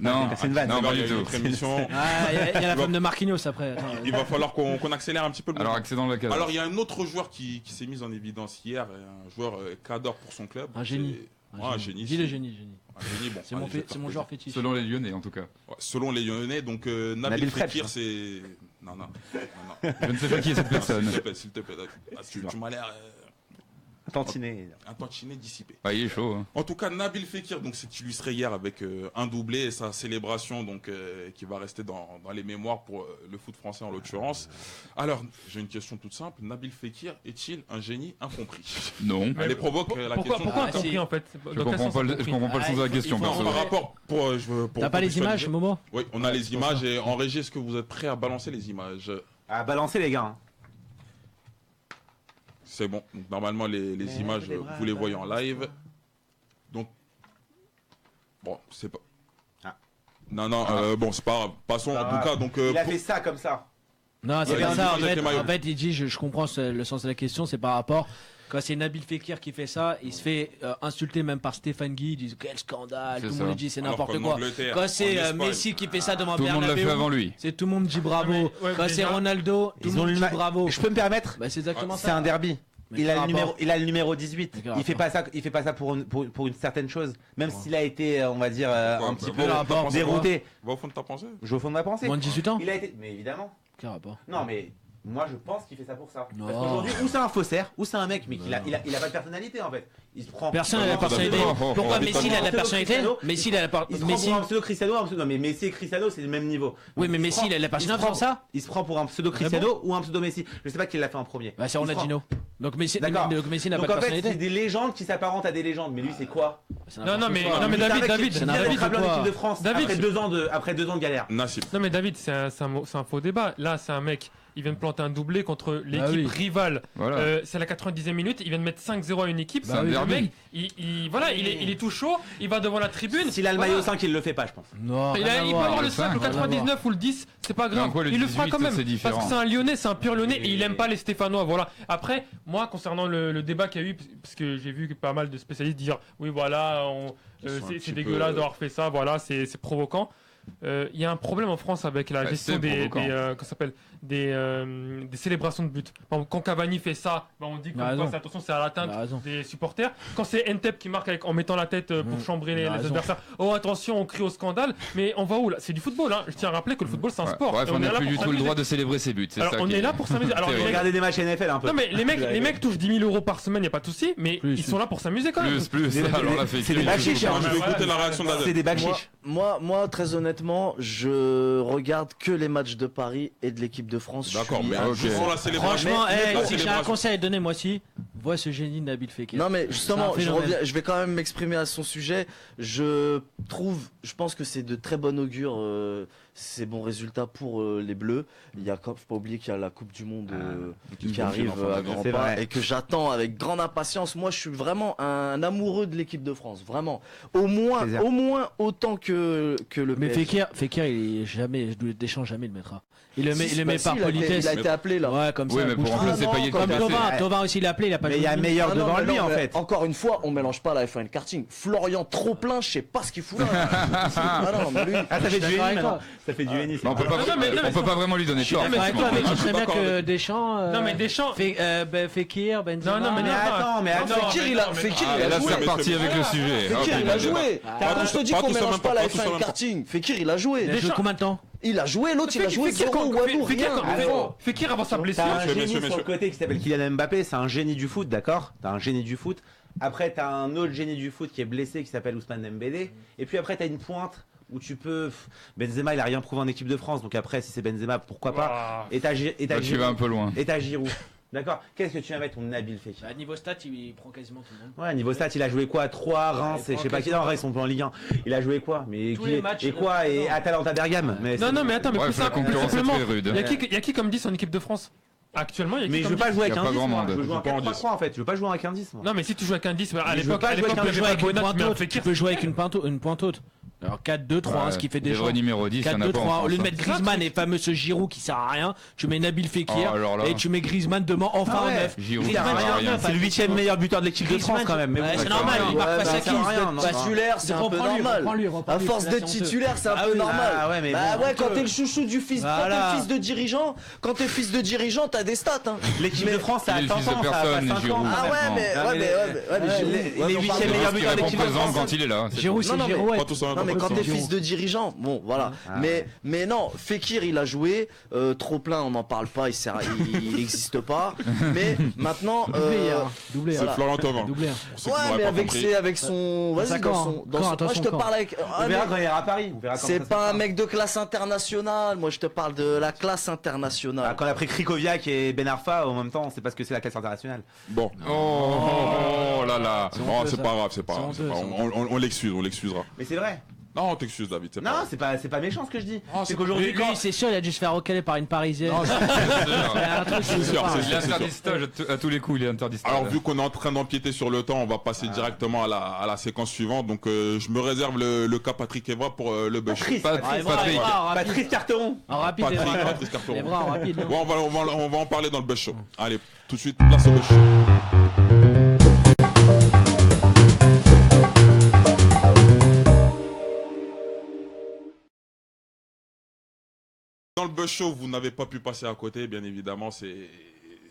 Non, C'est une vanne. non, Alors, pas il y du a une tout. autre émission. Ah, il y a la femme de Marquinhos après. Attends. Il va falloir qu'on accélère un petit peu le Alors, mouvement. accédant le cadre. Alors, il y a un autre joueur qui s'est mis en évidence hier, un joueur qu'adore pour son club. Un génie. Ouais, un génie. Dis le génie. Un génie, bon. C'est mon, allez, je vais c'est mon faire joueur fétiche. Selon les Lyonnais, en tout cas. Ouais, selon les Lyonnais, donc Nabil Nabil Fred, Fekir, je c'est. Non. Je ne sais pas qui est cette personne. S'il te plaît. Ah, tu m'as l'air Tantinet. un tantinet dissipé. Ah, il est chaud. Hein. En tout cas, Nabil Fekir donc s'est illustré hier avec un doublé et sa célébration donc qui va rester dans les mémoires pour le foot français en l'occurrence. Alors, j'ai une question toute simple. Nabil Fekir est-il un génie incompris? Non. Allez, provoque la Pourquoi question. pourquoi Ah, incompris si. en fait? Je comprends pas le sens de la question, il faut- perso. Par rapport pour T'as pas les contextualiser. images, Momo? Oui, on a les images et en régie, est-ce que vous êtes prêts à balancer les images? À balancer les gars. C'est bon. Donc, normalement, les images, vous les voyez en live. Donc, bon, c'est pas. Ah. Non, bon, c'est pas grave. Passons, en tout cas, donc. Il a pour- fait ça comme ça. Non, c'est Il y a pas une ça. image avec les maillots. En fait, il dit, je comprends le sens de la question, c'est par rapport. Quand c'est Nabil Fekir qui fait ça, il se fait insulter même par Stéphane Guy. Ils disent quel scandale, C'est tout le ça. monde dit c'est Alors n'importe qu'en quoi. Angleterre, Quand c'est en Espagne, Messi qui fait ça devant Tout le monde l'a Bernabeu, fait avant lui. c'est tout le monde dit bravo. Ouais, Quand mais c'est déjà- Ronaldo, tout le Ils ont monde le dit bravo. Je peux me permettre? Bah, c'est exactement C'est ça. un derby. Mais Il a, quel le numéro, rapport il a le numéro 18. Mais quel Il fait pas ça pour une certaine chose. Même s'il a été, on va dire, un petit peu rapport, dérouté. Va au fond de ta pensée. Je vais au fond de ma pensée. Moins de 18 ans? Il a été. Mais évidemment. Quel rapport? Non, mais moi je pense qu'il fait ça pour ça. Non. Parce qu'aujourd'hui, ou c'est un faussaire, ou c'est un mec, mais il a pas de personnalité en fait. Il se prend. Personne n'a la Non, personnalité. oh, oh, Pourquoi oh, Messi il a la Cristiano, personnalité? Messi il a la Il se prend Messi. pour un pseudo Cristiano, non mais Messi et Cristiano c'est le même niveau. Oui, mais Il se Messi prend- il a la personnalité se pour ça? Il se prend pour un pseudo Cristiano ou un pseudo Messi. Je sais pas qui l'a fait en premier. Bah, c'est Il se prend- Ronaldinho. Donc Messi, D'accord. donc Messi n'a pas Donc de en fait, c'est personnalité. des légendes qui s'apparentent à des légendes. Mais lui, c'est quoi? C'est Non, n'importe mais- quoi. non, mais Lui, c'est un David, mec David, qui c'est vient n'importe d'être appelé en quoi. équipe de France David, après 2 ans de galère. Nassib. Non mais David, c'est un faux débat. Là, c'est un mec, il vient de planter un doublé contre l'équipe oui. rivale. Voilà. C'est la 90e minute, il vient de mettre 5-0 à une équipe. C'est un Le derby. mec, il est tout chaud, il va devant la tribune. S'il a le Voilà. maillot 5, il le fait pas, je pense. Non, Il, rien à il peut voir. avoir le le 5, le cinq, 99 ou le 10, c'est pas grave. Non, quoi, le Il le fera 18, quand même. c'est Parce différent. que c'est un Lyonnais, c'est un pur Lyonnais et il aime pas les Stéphanois. Voilà. Après, moi, concernant le débat qu'il y a eu, parce que j'ai vu pas mal de spécialistes dire oui, voilà, Ils sont un c'est petit dégueulasse peu- d'avoir fait ça, voilà, c'est provoquant. il y a un problème en France avec la gestion c'est des provoquant. comment ça s'appelle, des célébrations de but. Par exemple, quand Cavani fait ça, on dit que Il a raison. attention, c'est à l'atteinte Il a raison. des supporters. Quand c'est Ntep qui marque en mettant la tête pour chambrer Il a les raison. adversaires, oh attention, on crie au scandale. Mais on va où là? C'est du football. Hein. Je tiens à rappeler que le football c'est un sport. Bref, Et on est n'a là plus pour du tout le s'amuser. droit de célébrer ses buts. c'est Alors ça on qui est là pour s'amuser. Alors les mecs- Regardez des matchs NFL un peu. non mais les mecs touchent 10 000 € par semaine, y a pas de souci. Mais Plus, ils sont là pour s'amuser quand même. Plus. Alors là, C'est des bachiches, hein. Je vais Ouais, écouter la ouais, réaction de la C'est des Moi, bachiches. moi, très honnêtement, je regarde que les matchs de Paris et de l'équipe de France. Je D'accord, suis mais à ok. sans la célébration. Franchement, Mais- la si j'ai un célébration. conseil à donner, moi aussi, vois ce génie de Nabil Fekir. Non mais justement, C'est un phénomène. je vais quand même m'exprimer à son sujet. Je pense que c'est de très bon augure ces bons résultats pour les Bleus. Faut pas oublier qu'il y a la Coupe du Monde qui arrive à grands C'est pas vrai. et que j'attends avec grande impatience. Moi, je suis vraiment un amoureux de l'équipe de France, vraiment. Au moins autant que le Mais PSG. Fekir, il est jamais, Deschamps jamais le mettra. Il le met, Si, il le bah met si, par il a été- politesse. Il a été appelé là. Ouais, comme Oui, ça. mais pour bouge en pas. plus, c'est pas non, y quand Comme il a fait- Thauvin aussi l'a appelé, il a pas Mais joué il y a une minute. meilleur Ah non, devant mais lui non, en mais fait. Encore une fois, on mélange pas la F1 karting. Florian trop plein, je sais pas ce qu'il fout là. Ah non, mais lui, Ah, ça fait du d'accord Henny avec maintenant. toi. Ça fait du Henny. On peut mais- pas vraiment lui donner Je suis tort. d'accord avec toi, mais tu sais bien d'accord que avec- Deschamps. Non mais Deschamps. Fekir, Benzema. Non, mais Mais attends, mais attends. Non, Fekir, mais il a non, mais Fekir, non. il Et a là, joué. c'est reparti avec le sujet. Fekir, Ok, il a d'accord. joué. Quand je te dis pas qu'on tous en mélange même pas temps, la pas tous en F1 même karting, Fekir, il a joué. Il a joué Deschamps- combien de temps? Il a joué, l'autre, il a joué Fekir, zéro ou Walou, Fekir, rien. Fekir avant sa blessure. T'as un Messieurs, génie messieurs, sur le messieurs. côté qui s'appelle Kylian Mbappé, c'est un génie du foot, d'accord? T'as un génie du foot. Après, t'as un autre génie du foot qui est blessé qui s'appelle Ousmane Dembélé. Et puis après, t'as une pointe où tu peux. Benzema, il a rien prouvé en équipe de France, donc après, si c'est Benzema, pourquoi pas? Et t'as Là, tu vas un Giroud. peu loin. Et t'as Giroud. D'accord? Qu'est-ce que tu vas mettre ton Nabil Fekir? À niveau stat, il prend quasiment tout le monde. Ouais, niveau stats, il a joué quoi? 3, Reims, il et je sais prend pas qui. Non, Reims, ils sont pas en Ligue 1. Il a joué quoi? Mais Tous qui les matchs, et quoi? Et Atalanta Bergame. Mais Non, non, mais attends, mais Ouais, plus la simple, concurrence est simplement, très rude. y a qui comme 10 en équipe de France? Actuellement, il y a qui Mais je comme veux pas 10? jouer avec Y a un pas 10, grand moi. monde. Je veux jouer en Je veux pas en 4-3-3 en fait. Je veux pas jouer avec un 10, moi. Non, mais si tu joues avec un 10, à Mais je veux l'époque, pas jouer avec un Tu peux jouer avec une Bonat, pointe mais haute. Tu Fekir, peux jouer avec une pointe haute. Alors 4-2-3, ce qui fait des vrais choses. numéro 10, il y en a pas 4-2-3, en au France. lieu de hein. mettre Griezmann et fameux ce Giroud qui sert à rien, tu mets Nabil Fekir Oh, alors là. et tu mets Griezmann demain enfin Ah ouais. en neuf. Giroud, Griezmann, ça sert à rien. C'est le 8ème meilleur buteur de l'équipe de France quand même. Mais Ouais, bon, c'est d'accord. normal, il marque Ouais, pas bah, sa ça kill. sert à rien, non, titulaire, c'est un peu Reprends-lui, normal. reprends-lui, À force là, d'être c'est honteux. titulaire, c'est un Ah peu oui, normal. ah ouais, mais Bah bon, ouais, quand honteux. t'es le chouchou du fils, quand t'es Voilà. le fils de dirigeant, quand t'es fils de dirigeant, t'as des stats. Hein. L'équipe de France, ça a Il est 100 le fils de ans, ça a pas personne, 5 ans. Giroud. Ah ouais, Non. mais Non, mais Giroud- les ouais, mais on 8e parle de- meilleurs Parce qu'il buteurs de répond l'équipe de présent France. quand il est là. c'est Giroud, tout. c'est Non, mais- Giroud. Pas tous en même Non mais temps. quand t'es fils de dirigeant, bon voilà. Ah, mais non, Fekir il a joué, trop plein on n'en parle pas, il n'existe pas. Mais maintenant, Doublé hier. Doublé. C'est voilà. Florent Thauvin. Doublé. Pour ceux qui ouais n'auraient mais pas avec compris. avec son, vas-y Ça dans quand, son, quand, moi attention, je te quand. parle avec. On verra quand il ira à Paris. On verra comment C'est ça se pas un passe. mec de classe internationale, moi je te parle de la classe internationale. Ah, quand on a pris Krikoviak et Ben Arfa, en même temps, on sait pas ce que c'est la classe internationale. Bon. Oh là là. C'est Oh, honteux, c'est ça. pas grave, c'est pas C'est grave. honteux, c'est pas- c'est on l'excuse, on l'excusera. Mais c'est vrai. Non, on t'excuse, David. C'est Non, pas c'est pas méchant ce que je dis. Ah, C'est c'est- qu'aujourd'hui, Lui, quand. c'est sûr, il a dû se faire recaler par une parisienne. Il y a un truc, C'est je sais sûr, pas. c'est Il sûr. est interdit de stage à tous les coups, il est interdit de stage. Alors vu qu'on est en train d'empiéter sur le temps, on va passer directement à la séquence suivante. Donc je me réserve le cas Patrick Evra pour le bûche. Ah, Evra, Patrick. Evra, en rapide. Patrice Carteron. En rapide, Patrick, Evra. Patrice Carteron. Evra, en rapide. non. Bon, on va en parler dans le bûche show. Allez, tout de suite, place au bûche show. Dans le buzz show, vous n'avez pas pu passer à côté, bien évidemment, c'est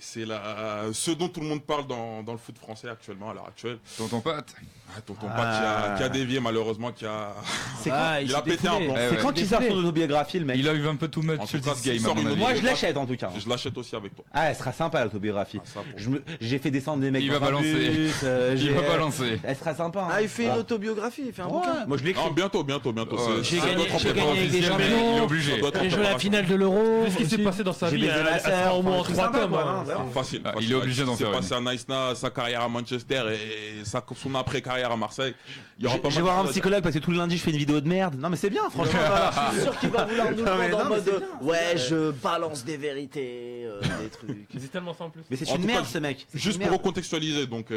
ce dont tout le monde parle dans le foot français actuellement, à l'heure actuelle. Tonton Pat. Ah, tonton Pat qui a dévié malheureusement, C'est Ah, il s'est a pété un défoulé. plomb. Eh C'est ouais. quand il sort son autobiographie, le mec. Il a eu un peu tout En mettre sur tout cas, this s'il game, à sort mon une avis. Moi, je l'achète en tout cas. Je l'achète aussi avec toi. Ah, elle sera sympa l'autobiographie. Ah, ça, pour- J'ai fait descendre des mecs. Il dans va un balancer. bus, Il va balancer. Elle sera sympa. hein. Ah il fait une Ah. autobiographie, il fait un Ouais, bouquin. moi je l'écris. Non, bientôt. Ouais. J'ai ça gagné- doit être en j'ai préparation. gagné avec des officiel, mais champions. il est obligé. Ça doit être en J'ai joué la préparation. finale de l'Euro. Qu'est-ce qui s'est passé dans sa J'ai vie? baisé ma Elle sœur, sera au moins en truc 3 sympa, tomes. quoi, hein. hein, vraiment. Facile. Ah, facile. il est obligé d'en C'est faire passé à Nice, sa carrière à Manchester et son après-carrière à Marseille. Il y aura pas Je vais mal voir de un psychologue parce que tout le lundi je fais une vidéo de merde. Non mais c'est bien franchement. Je suis sûr qu'il va vouloir nous le Non, mais vendre en non, mais mode c'est bien, c'est ouais bien. je balance des vérités, des trucs. C'est tellement simple. Mais c'est En une tout merde cas, ce mec. C'est Juste une pour merde. recontextualiser, donc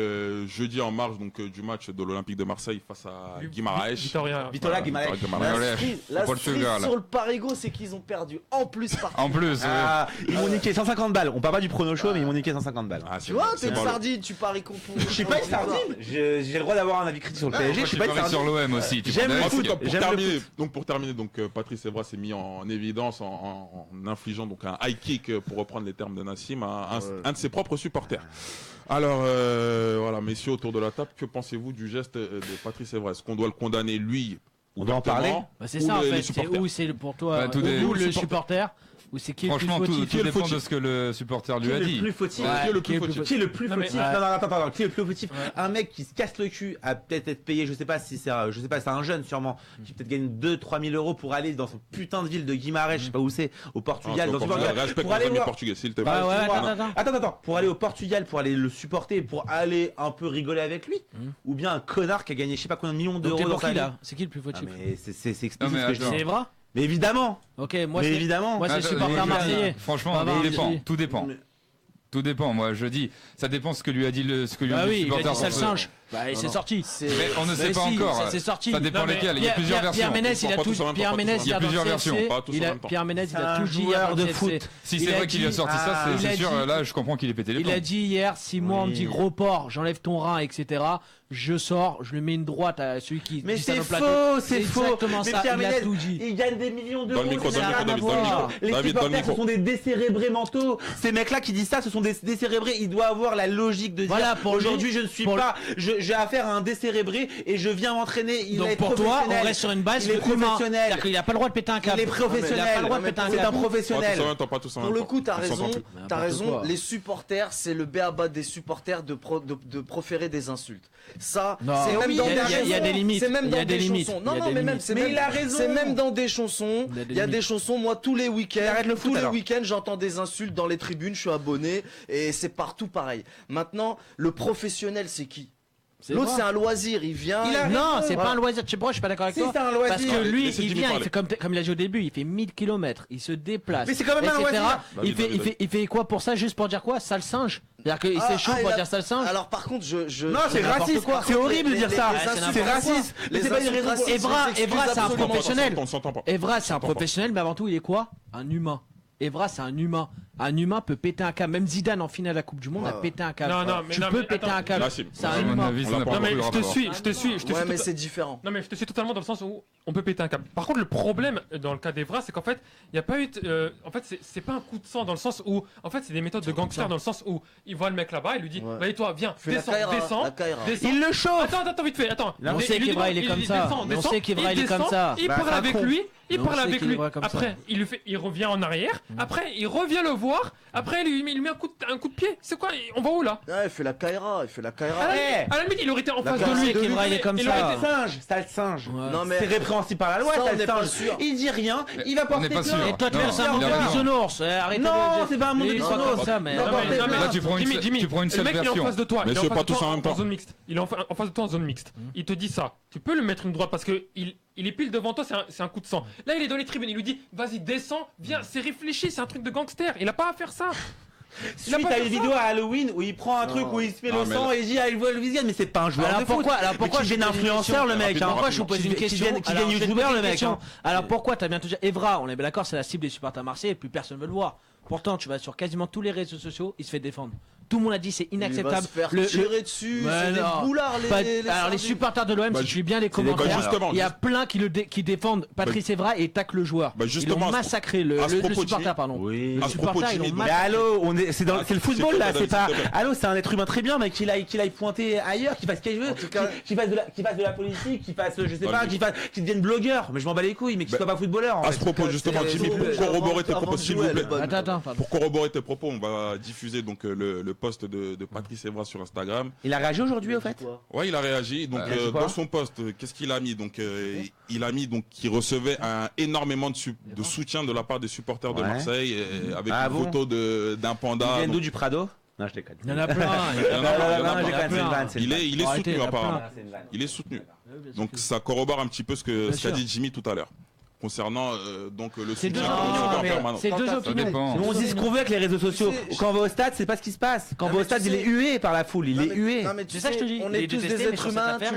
jeudi en marge du match de l'Olympique de Marseille face à Guimaraes. Victoria. Vitola Guimaraes. Guimaraes. La Ouais, cerise, au la Portugal. cerise sur le parigo, c'est qu'ils ont perdu en plus par. En plus, ouais. Ah, ils m'ont niqué 150 balles. On parle pas du prono chaud, mais ils m'ont niqué 150 balles. Ah, Tu vois, t'es c'est une bon, sardine, tu paries qu'on peut. Je suis pas une sardine. J'ai le droit d'avoir un avis critique sur le PSG. Je suis pas une paries sur sardine. l'OM aussi. Tu J'aime prends des le En tout risques. cas, pour J'aime le terminer, Patrice Evra s'est mis en évidence en infligeant donc un high kick, pour reprendre les termes de Nassim, à un de ses propres supporters. Alors, voilà, messieurs autour de la table, que pensez-vous du geste de Patrice Evra? Est-ce qu'on doit le condamner, lui, On doit en parler. Bah, c'est ou ça en les fait. C'est supporters où c'est pour toi, Bah, tout ou des- nous, ou le le supporter, ou c'est qui est le plus Franchement, tout fautif. Qui est le dépend fautif de ce que le supporter lui a Qui est dit. le plus fautif Ouais, Qui est le plus fautif? Qui est le plus Non, mais- fautif Ouais. Non, attends, qui est le plus fautif Ouais. Un mec qui se casse le cul à peut-être être payé, je sais pas, c'est un jeune sûrement, qui peut-être gagne 2-3 000 euros pour aller dans son putain de ville de Guimarães, je sais pas où c'est, au Portugal, dans une Respecte pour nos aller amis voir. portugais, s'il te plaît. Ouais, ouais, Excuse-moi. attends. Pour aller au Portugal, pour aller le supporter, pour aller un peu rigoler avec lui, ou bien un connard qui a gagné je sais pas combien de millions Donc d'euros t'es dans pour sa qui vie. là? C'est qui le plus Ah, fautif? mais c'est explicite Non, mais ce que je attends. dis. C'est Evra? Mais évidemment. Ok, moi Mais c'est évidemment. moi, c'est Attends, supporter mais- marseillais. Franchement, Pas tout mal, dépend. si. Tout dépend. Tout dépend. Moi, je dis, ça dépend ce que lui a dit le Ah oui, il a supporter. dit ça le pour- singe. Bah, il s'est sorti. C'est- Mais on ne sait Mais pas si, encore. ça s'est sorti. Ça dépend Non, mais lesquels. Il y a plusieurs Pierre versions. Ménès, il a Pas tout. tous en même temps, Pierre pas tous en Ménès, même il a temps. Il y a plusieurs dans le versions, CFC, pas tous en il a- même temps. Pierre Ménès, il a Un tout dit joueur hier dans de le CFC. foot. Si Il c'est a vrai qu'il a dit- sorti ça, Ah, il a c'est sûr. dit- Là, je comprends qu'il est pété les Il a plombs. dit hier, si moi on me dit Oui. gros porc, j'enlève ton rein, etc. Je sors, je lui mets une droite à celui qui Mais dit ça c'est dans le plateau. faux, c'est faux. exactement Mais ça, Pierre il a Ménès, tout dit. il gagne des millions d'euros. Dans le micro, ça dans le n'a micro, rien à David, dans le voir. micro. Les David, dans le supporters, ce micro. sont des décérébrés mentaux. Ces mecs-là qui disent ça, ce sont des décérébrés. Il doit avoir la logique de dire Voilà, pour lui- aujourd'hui, je ne suis pour- pas, j'ai affaire à un décérébré et je viens m'entraîner. Il Donc est pour toi, on professionnel. reste sur une base Il est de humain. professionnel. C'est-à-dire qu'il n'a pas le droit de péter un câble. Il est Il n'a pas le professionnel. droit de péter un C'est un câble. Pas tous professionnel. en même temps, pas tous en même Pour le temps. coup, t'as On s'en raison, plus. t'as N'importe raison. quoi. Les supporters, c'est le béaba des supporters de proférer des insultes. Ça, Non. c'est Mais même oui, dans il y a- des il y a des chansons. limites. C'est même Il y dans a des des limites. chansons. Il y a Non, non, des mais même, limites. c'est Mais même, il a raison. c'est même dans des chansons. Il y a des Il y a des limites. chansons. Moi, tous les week-ends, Arrête le foot, tous les alors. week-ends, j'entends des insultes dans les tribunes. Je suis abonné et c'est partout pareil. Maintenant, le professionnel, c'est qui? L'autre, c'est un loisir. Il vient. Il a- Non, c'est Voilà. pas un loisir. Tu sais pourquoi je suis pas d'accord avec Si, toi? c'est un loisir. Parce que lui, Laissez il Jimmy vient, il parler. fait comme il a dit au début, il fait 1000 km, il se déplace. Mais c'est quand même un etc. loisir. Il fait quoi pour ça? Juste pour dire quoi? Sale singe. C'est-à-dire qu'il Ah, s'est chaud ah, pour il a- dire sale singe. Alors par contre, je Non, c'est n'importe raciste. quoi. C'est horrible de dire ça. les c'est insultes, C'est n'importe quoi. raciste. Mais Les c'est pas une insultes raison pour. racistes, Evra, je m'excuse c'est un absolument pas. professionnel. On s'entend pas. Evra, c'est un s'entend pas. professionnel, mais avant tout, il est quoi? Un humain. Evra, c'est un humain. Un humain peut péter un câble. Même Zidane, en finale de la Coupe du Monde, Ouais, a ouais. pété un câble. Non, non, mais tu non, peux mais péter attends. un câble. Là, c'est- C'est À un mon humain. avis, On ça l'a n'a pas pas Non, mais beaucoup de je te rapport. suis, je te suis. Ouais, mais c'est différent. Non mais je te suis totalement dans le sens où on peut péter un câble. Par contre le problème dans le cas d'Evra c'est qu'en fait il n'y a pas eu en fait c'est pas un coup de sang dans le sens où en fait c'est des méthodes de gangster dans le sens où il voit le mec là-bas il lui dit Ouais. vas-y toi viens Fais la descends Kaira, descends la Kaira. descends. Il le chauffe. Attends vite fait attends. On sait lui dit qu'Evra, non, il est comme ça. descend, Mais on descend, sait qu'Evra, il est descend, comme ça. Il Bah, parle c'est un avec con. lui. Il Mais on parle sait avec qu'il lui, est vrai comme ça. après il revient en arrière, après il revient le voir, après il lui met un coup de pied. C'est quoi? On va où là? Ouais, il fait la Kaira, il fait la Kaira. À la limite il aurait été en face Kaira, de lui. c'est qu'Evra, il est comme Il ça. aurait été- Singe, sale singe. Ouais. Non mais C'est répréhensible par la loi, Ça, on sale n'est pas singe. sûr. Il dit rien, il va On porter n'est pas plainte. sûr. Et toi, tu Non, fais ça, il mon a raison. bisounours. Arrêtez Non, de- c'est pas un monde Mais de il est pas bisounours. comme ça, mais. Non, Non, non, mais- mais- non, mais Là, tu prends Jimmy, une le seule mec il est en version. face de toi, il est Messieurs, en face pas de tous toi en même temps. zone mixte. Il est en face de toi en zone mixte. Il te dit ça. Tu peux le mettre une droite parce que il est pile devant toi, c'est un coup de sang. Là, il est dans les tribunes, il lui dit vas-y, descends, viens, c'est réfléchi, c'est un truc de gangster. Il a pas à faire ça. Il a Suite pas à fait une ça. vidéo à Halloween où il prend un truc où il se fait Ah, le mais sang là- et il dit ah il voit le visuel mais c'est pas un joueur Alors de foot. pourquoi, je je viens influenceur le mec hein. Pourquoi je vous pose une question? Qui Alors, vient je vais te youtubeur poser le une mec question. hein. Alors pourquoi t'as bien tout dit? Evra, on est bien d'accord, c'est la cible des supporters marseillais et plus personne veut le voir. Pourtant, tu vas sur quasiment tous les réseaux sociaux, il se fait défendre. Tout le monde a dit c'est il va inacceptable. se faire Le- tirer dessus, Mais c'est des non. boulards Pas- les alors les sardines. supporters de l'OM, Bah, si tu lis bien les bah, commentaires, justement, il y a plein qui défendent Patrice Evra et tacle le joueur. Bah, Ils justement, l'ont à ce- massacré le à ce propos, supporter, Jimmy. pardon. Oui. Le À ce propos, supporter, ils l'ont Jimmy, Mais massacré. allô, c'est le football là, c'est pas. s'il te plaît. Allô, c'est un être humain très bien, mais qu'il aille pointer ailleurs, qu'il fasse ce qu'il veut, tout cas- qu'il fasse de la politique, qu'il fasse, je sais Dans pas, le- qu'il devienne blogueur. Mais je m'en bats les couilles, mais qu'il Bah, soit pas footballeur. en À fait. ce propos, justement, c'est- Jimmy, pour c'est- corroborer tes avant propos, de s'il jouer, vous elle est plaît. bonne. Attends, pardon. Pour corroborer tes propos, on va diffuser donc le post de Patrice Evra sur Instagram. Il a réagi aujourd'hui au fait. Ouais, il a réagi. Donc il a dit quoi dans son post, qu'est-ce qu'il a mis? Donc il a mis donc qu'il recevait énormément de soutien de la part des supporters de Ouais. Marseille avec Ah une bon photo d'un Il panda. vient Donc, d'où du Prado? Non, je déconne. Il y en a plein. Il y en a Non, plein, il y en a non, plein. je déconne, c'est une vanne, c'est une il vanne. est Arrêtez, soutenu il y en a apparemment. plein. C'est une vanne. Il est soutenu. Ouais, bien sûr Donc que- ça corrobore un petit peu ce qu'a sûr. dit Jimmy tout à l'heure. concernant donc le C'est deux soutien opinions, en mais permanence. c'est deux Ça opinions. dépend. Nous, on dit ce qu'on veut avec les réseaux sociaux. sais, Quand on va au stade, c'est pas ce qui se passe. Quand on Non, va au mais stade, tu il est sais- hué par la foule. Il est hué. Non, mais tu C'est ça que sais, je te dis. on Il est est tous détesté, des mais êtres sur cette humains. affaire,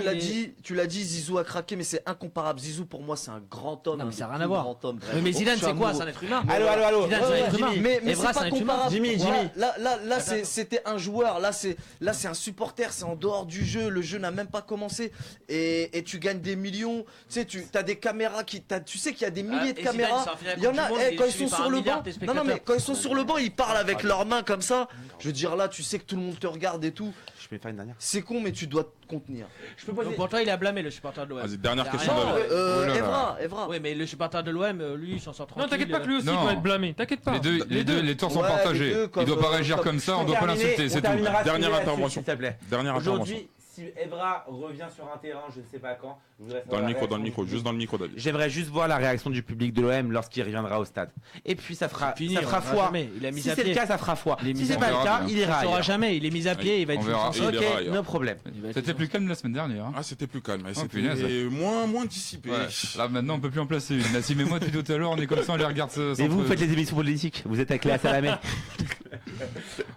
Tu l'as dit, Zizou a craqué, mais c'est incomparable. Zizou, pour moi, c'est un grand homme. Non, mais un ça n'a des rien à plus voir. grands hommes, Oui, vraiment. mais Zidane, Je suis c'est quoi? amoureux. C'est un être humain. Allô. Zidane, c'est un être humain. Mais Evra, c'est c'est pas un être humain. comparable. Jimmy. Là, c'était un joueur. Là, c'est un supporter. C'est en dehors du jeu. Le jeu n'a même pas commencé. Et tu gagnes des millions. Tu sais, as des caméras tu sais qu'il y a des milliers de caméras. Il y en a, quand ils sont sur le banc. Non, mais quand ils sont sur le banc, ils parlent avec leurs mains comme ça. Je veux dire, là, tu sais que tout le monde te regarde et tout. Je peux faire une dernière. C'est con, mais tu dois te contenir. Je peux Donc pour toi, il a blâmé le supporter de l'OM. Vas-y, dernière Il a question rien. David. Oh là là. Evra. Oui, mais le supporter de l'OM, lui, il s'en sort tranquille. Non, t'inquiète pas que lui aussi Non. doit être blâmé. T'inquiète pas. Les torts sont Ouais, les partagés. deux, comme, Il doit pas réagir comme- comme ça, on doit pas Terminé, l'insulter, on c'est tout. terminera Dernière là-dessus, intervention. s'il te plaît. Dernière intervention. Aujourd'hui, si Evra revient sur un terrain, je ne sais pas quand, je voudrais Dans savoir le la micro, réaction du juste dans le micro, David. J'aimerais juste voir la réaction du public de l'OM lorsqu'il reviendra au stade. Et puis ça fera Fini, ça on fera verra foi. jamais. Il a mis Si à c'est le pied. cas, ça fera foi. Il est Si mis c'est à pas pied. le cas, On il Il ira ne saura ailleurs. jamais. Il est mis à pied. Il va être On verra. expulsé. Et il ira Ok, ailleurs. no problème. Il va être C'était plus calme la semaine dernière. Hein. Ah, c'était plus calme. Oh, C'était punaise. moins dissipé. Ouais. Là maintenant on peut plus en placer une. Nassim et moi depuis tout à l'heure on est comme ça, on les regarde. Et vous faites les émissions politiques, vous êtes avec Léa Salamé.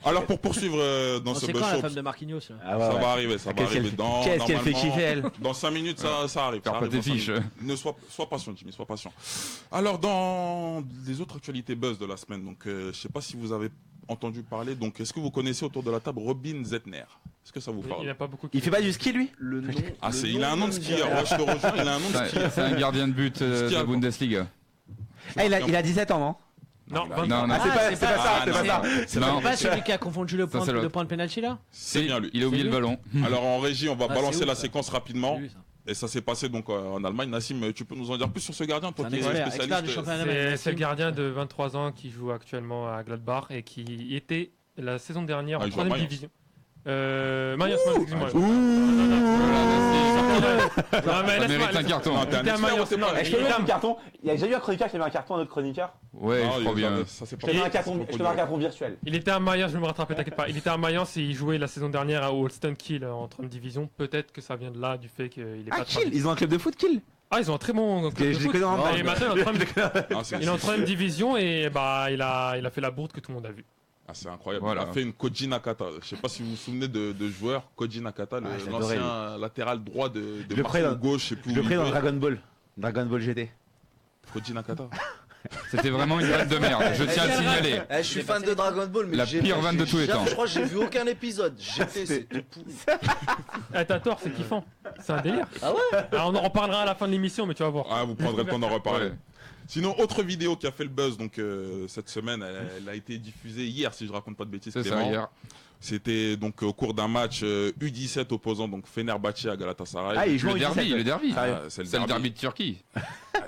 Alors, pour poursuivre dans ce C'est buzz quand la show, femme de Marquinhos là Ah ouais, ça ouais. va arriver, ça va Qu'est-ce arriver. qu'elle fait Normalement, kiffer, elle. Dans 5 minutes, ça arrive. Perds ça pas arrive tes dans 5 fiches. minutes. Sois patient, Jimmy, sois patient. Alors, dans les autres actualités buzz de la semaine, donc, je sais pas si vous avez entendu parler. Donc, est-ce que vous connaissez autour de la table Robin Zettner? Est-ce que ça vous Il parle? n'a pas beaucoup. Il fait pas du ski lui? Le nom. Ah, le il a un nom de me dit skieur. rien. Ouais, je te rejoins, il a un nom de skieur. C'est un gardien de but de Skieur. Bundesliga. Ah, il a 17 ans, non? Non, il a- 20 Non, non. Ah, c'est pas ça, Ah, c'est pas non. ça. C'est Non. C'est pas celui qui a confondu le Ça, c'est l'autre. point de penalty là C'est bien lui. Il a oublié C'est le lui ballon. Alors, en régie, on va Ah, balancer c'est la ouf, ça. séquence rapidement. C'est lui, ça. Et ça s'est passé donc en Allemagne. Nassim, tu peux nous en dire plus sur ce gardien, toi C'est un qui es expert du spécialiste. championnat. C'est le gardien de 23 ans qui joue actuellement à Gladbach et qui était la saison dernière Ah, en il joue à 3ème Mayence. division. Mayence, excuse-moi. Non, mais Ça laisse-moi, mérite un carton. Non, t'es un Il était à expert, Mayence, t'es pas- non, Je te mets un carton. Il y a déjà eu un chroniqueur qui avait un carton à notre chroniqueur. Ouais, Ah, je il crois les bien. avait, ça, c'est Je pas te mets un possible. carton, je te mets un carton virtuel. Il était à Mayence, je vais me rattraper, t'inquiète pas. Il était à Mayence et il jouait la saison dernière au Holstein Kiel en 3ème division. Peut-être que ça vient de là, du fait qu'il est Ah, pas Kiel, ils ont un club de foot, Kiel. Ah, ils ont un très bon club de Je les foot. connais en Et maintenant, il est en 3ème Ah, c'est- il est en 3ème division et bah il a fait la bourde que tout le monde a vu. Ah, c'est incroyable. Voilà. Il a fait une Koji Nakata. Je sais pas si vous vous souvenez de joueur Koji Nakata, Ah, je l'adorais, l'ancien latéral droit de Je le Marseille prenais- gauche. Je sais plus Je où le il pris dans jouait. Dragon Ball. Dragon Ball GT. Koji Nakata. C'était vraiment une vanne de merde, je tiens à le signaler. Je suis fan de Dragon Ball, mais La pire vanne de tous les temps. Je crois que j'ai vu aucun épisode. J'étais, c'est tout pourri. Eh, t'as tort, c'est kiffant. C'est un délire. Ah ouais? Alors, on en reparlera à la fin de l'émission, mais tu vas voir. Ah, vous prendrez le temps d'en reparler. Ouais. Sinon, autre vidéo qui a fait le buzz donc cette semaine, elle a été diffusée hier, si je raconte pas de bêtises. C'est ça Clément. hier. C'était donc au cours d'un match U17 opposant donc Fenerbahçe à Galatasaray. Ah, il joue en Le derby, U17. le derby. Ah, c'est C'est le derby de Turquie.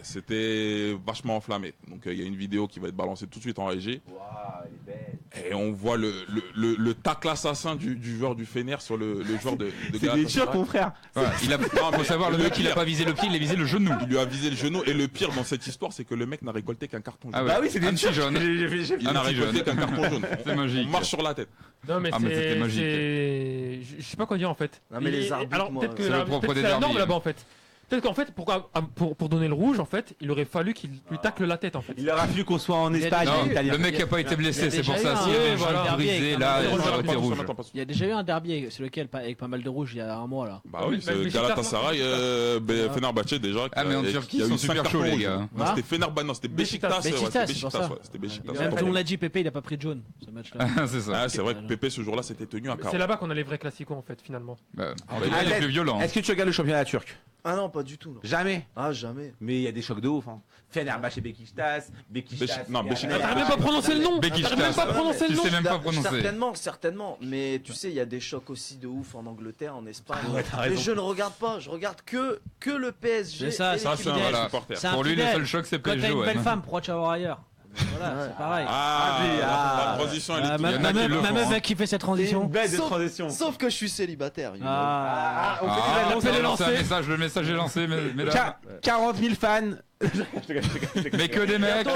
C'était vachement enflammé. Donc il y a une vidéo qui va être balancée tout de suite en régie. Waouh, elle est belle. Et on voit le tacle assassin du joueur du Fener sur le joueur de C'est des Galatasaray. Turcs, mon frère. Voilà. Faut savoir, le mec il a pas visé le pied, il a visé le genou. Il lui a visé le genou. Et le pire dans cette histoire, c'est que le mec n'a récolté qu'un carton jaune. Ah ouais. Bah oui, c'est des Un petit Turcs. jaune. Il un n'a petit récolté jaune. qu'un carton jaune. C'est magique. On marche sur la tête. Non, mais Ah, mais c'était magique. Je sais pas quoi dire en fait. Non, mais les arbitres, alors, moi, peut-être que c'est le propre peut-être des c'est la derbies, norme hein. là-bas en fait. Peut-être qu'en fait, pour donner le rouge, en fait, il aurait fallu qu'il lui tacle la tête en fait. Il aurait fallu qu'on soit en Il y a Espagne, déjà en eu- Italie. Le mec a pas été Il y blessé, a c'est pour déjà eu ça. un- S'il y avait un voilà. genou brisé, là, avec- ça aurait été rouge. Il y a déjà eu un derby, c'est lequel avec pas mal de rouge il y a un mois là. Bah Ah oui, oui, c'est mais Galatasaray, Fenerbahçe déjà. Ah, mais en qui a- Turquie, qui a ils eu sont 5 super cartons chauds, les rouges. gars. Non, Ah. c'était Fenerbahçe, non, c'était Beşiktaş. ouais, Beşiktaş, c'était c'est pour ça. ouais, c'était Beşiktaş. Même c'est tout le monde pas l'a dit, Pépé il a pas pris de jaune ce match-là. C'est ça. Ah, c'est vrai que Pépé ce jour-là s'était tenu à 40. C'est là-bas qu'on a les vrais classicos en fait finalement. Bah, En bah, tout cas, il est Arrête. plus violent. Est-ce que tu regardes le championnat turc? Ah non, pas du tout. Non. Jamais. Ah, jamais. Mais il y a des chocs de ouf. Hein. Fenerbahçe, Beşiktaş, Beşiktaş. Non, Beşiktaş. T'arrives même pas à prononcer le nom. Beşiktaş. T'arrives même pas à prononcer Tu le nom. sais même pas prononcer. Certainement. Mais tu sais, il y a des chocs aussi de ouf en Angleterre, en Espagne. Ouais, t'as mais raison. je ne regarde pas. Je regarde que le PSG. C'est ça, et ça, l'équipe c'est un de- fidèle. vrai supporter. C'est un Pour lui, le fidèle. seul choc, c'est Quand t'as PSG. une ouais. belle femme, pourquoi tu vas voir ailleurs? Voilà, c'est pareil. La transition, elle est Ah, toute ma Il y en a qui le ma font, meuf hein. a kiffé cette C'est transition. une belle de Sauf- transition. Sauf que je suis célibataire. you know. Ah. On fait Ah, des annonces. c'est un message, le message est lancé, mesdames. 40 000 fans Mais que des mecs.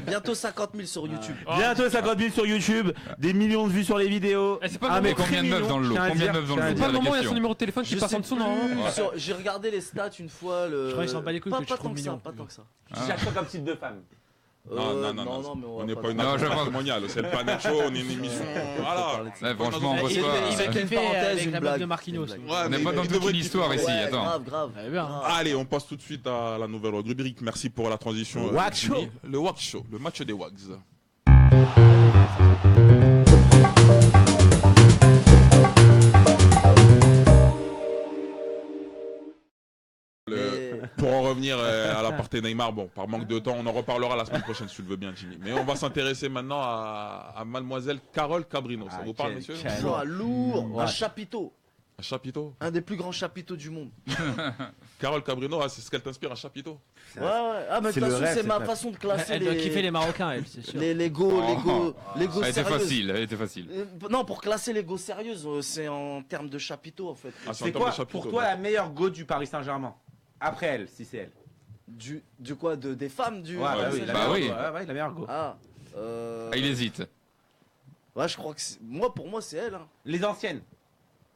Bientôt 50 000 sur YouTube. Oh. Bientôt 50 000 sur YouTube, des millions de vues sur les vidéos. Eh, c'est pas Ah, le mais moment. Combien de meufs dans le lot? Combien de meufs dans le lot? C'est pas C'est le la moment, il y a son question. numéro de téléphone qui Je passe sais en dessous, plus, non J'ai regardé les stats une fois. Je crois qu'ils s'en bat les couilles que tu pas trouves tant mignon. pas tant que ça. Tu cherches quoi comme type de femme? Non, mais mais on on n'est va pas une Non, je agence pense- matrimoniale, c'est le Planet Show, on est une émission. Voilà. Ouais, franchement, on Il bosse il pas. va Une kiffer parenthèse, avec une la meuf blague. de Marquinhos. Une blague. Ouais, On n'est mais pas dans il toute devrait une kiffer. histoire ici, Ouais, attends. grave. Eh bien. Grave. Allez, on passe tout de suite à la nouvelle rubrique. Merci pour la transition. Wag Show. Jimmy. Le Wag Show, le match des Wags. Pour en revenir à la partie Neymar, bon, par manque de temps, on en reparlera la semaine prochaine si tu le veux bien, Jimmy. Mais on va s'intéresser maintenant à mademoiselle Carole Cabrino. Ça vous parle, messieurs? Oh, lourd, Ouais. un chapiteau, Un chapiteau. un des plus grands chapiteaux du monde. Carole Cabrino, c'est ce qu'elle t'inspire, un chapiteau. Ouais. Ah, mais de C'est toute le façon, rêve, c'est cette ma meuf. façon de classer Elle doit kiffer les Marocains, elle, c'est sûr. les go Elle était sérieuses. facile, elle était facile. Non, pour classer les go sérieuses, c'est en termes de chapiteau en fait. Ah, c'est en C'est termes quoi de chapiteau, pour toi donc. la meilleure go du Paris Saint-Germain? Après elle, si c'est elle. Du quoi, des femmes du. Ouais, Ouais, bah oui, c'est la bah meilleure oui. go. Ouais, la meilleure go. Ah. Ah, il hésite. Ouais, je crois que pour moi c'est elle. Hein. Les anciennes.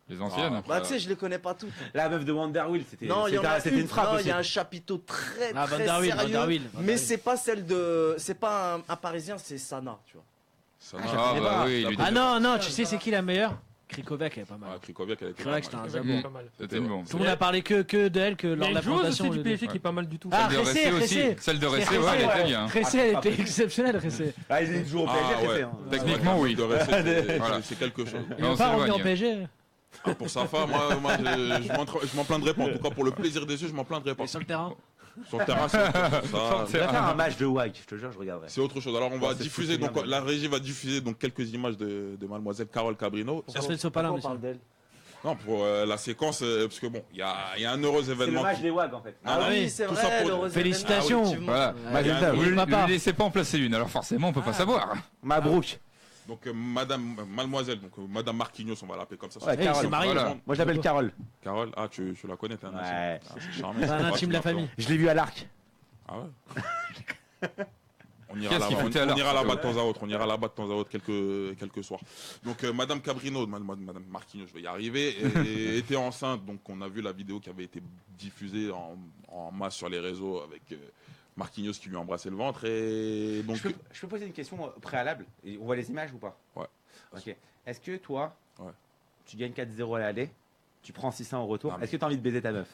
Les anciennes. Ah, Bah tu sais, je les connais pas toutes. La meuf de Wonderwheel, c'était Non, il y en a c'était une frappe non, aussi. il y a un chapiteau très Ah, très Vanderwill, sérieux. Vanderwill. Mais c'est pas celle de, c'est pas un parisien, c'est Sana, tu vois. Ça Ah, va. Ah, connais bah pas. oui, lui. Ah non, non, tu sais c'est qui la meilleure? Krikoviak, elle est pas Ah, mal. Krikoviak, elle était Krikoviak, pas c'était un mal. zabou. C'est pas mal. C'était une bombe. Tout le monde a parlé que d'elle, que Il y lors a de la une joueuse présentation. aussi du le- PSG qui est pas mal du tout. Ah, Celle de Ressé, Ressé aussi. Ressé. Celle de Ressé, Ressé, ouais, elle ouais. était bien. Ressé, elle était exceptionnelle, Ressé. Ah, ils étaient toujours au Ah, PSG, ouais. c'est hein. Techniquement, oui. De rester, Voilà. c'est quelque chose. Il Non, veut c'est pas revenir au éloigné. PSG. Ah, pour sa femme, moi je m'en plaindrais pas. En tout cas, pour le plaisir des yeux, je m'en plaindrais pas. Et sur le terrain. Sur le terrain, c'est autre chose. Ça, Je vais faire un match de WAG, je te jure, je regarderai. c'est autre chose. Alors, on va Ouais, c'est diffuser, foutu, donc bien, la régie va diffuser donc quelques images de mademoiselle Carole Cabrino. Sur le sopalin, Pourquoi on monsieur. parle d'elle? Non, pour la séquence, parce que bon, il y a un heureux C'est le événement. match des WAG en fait. Ah, non, oui, c'est tout vrai, ça pour- le heureux Félicitations. événement, Voilà. Bah, il y a un- vous- Vous ne papa. lui laissez pas en placer une, alors forcément, on peut pas savoir. Mabrouk. Donc, mademoiselle, donc Madame Marquinhos, on va l'appeler comme ça. Ouais, Eh, il Carole. s'est marié. Voilà. Moi je l'appelle Carole. Carole, ah, tu la connais, t'es un intime. Ouais. Ah, c'est charmé. C'est un Ouais, intime tu de la m'as fait famille. Je l'ai vu à l'Arc. Ah ouais. On ira Qu'est-ce qu'il foutait à l'heure, là-bas de ouais. temps à autre. On ira là-bas de temps à autre quelques soirs. Donc Madame Cabrino, Madame Marquinhos, je vais y arriver, était enceinte. Donc on a vu la vidéo qui avait été diffusée en masse sur les réseaux avec Marquinhos qui lui embrassait le ventre. Et donc Je peux poser une question préalable et on voit les images ou pas? Ouais. Ok. Est-ce que toi, Ouais. tu gagnes 4-0 à l'aller, tu prends 600 au retour, Non, mais- est-ce que tu as envie de baiser ta meuf?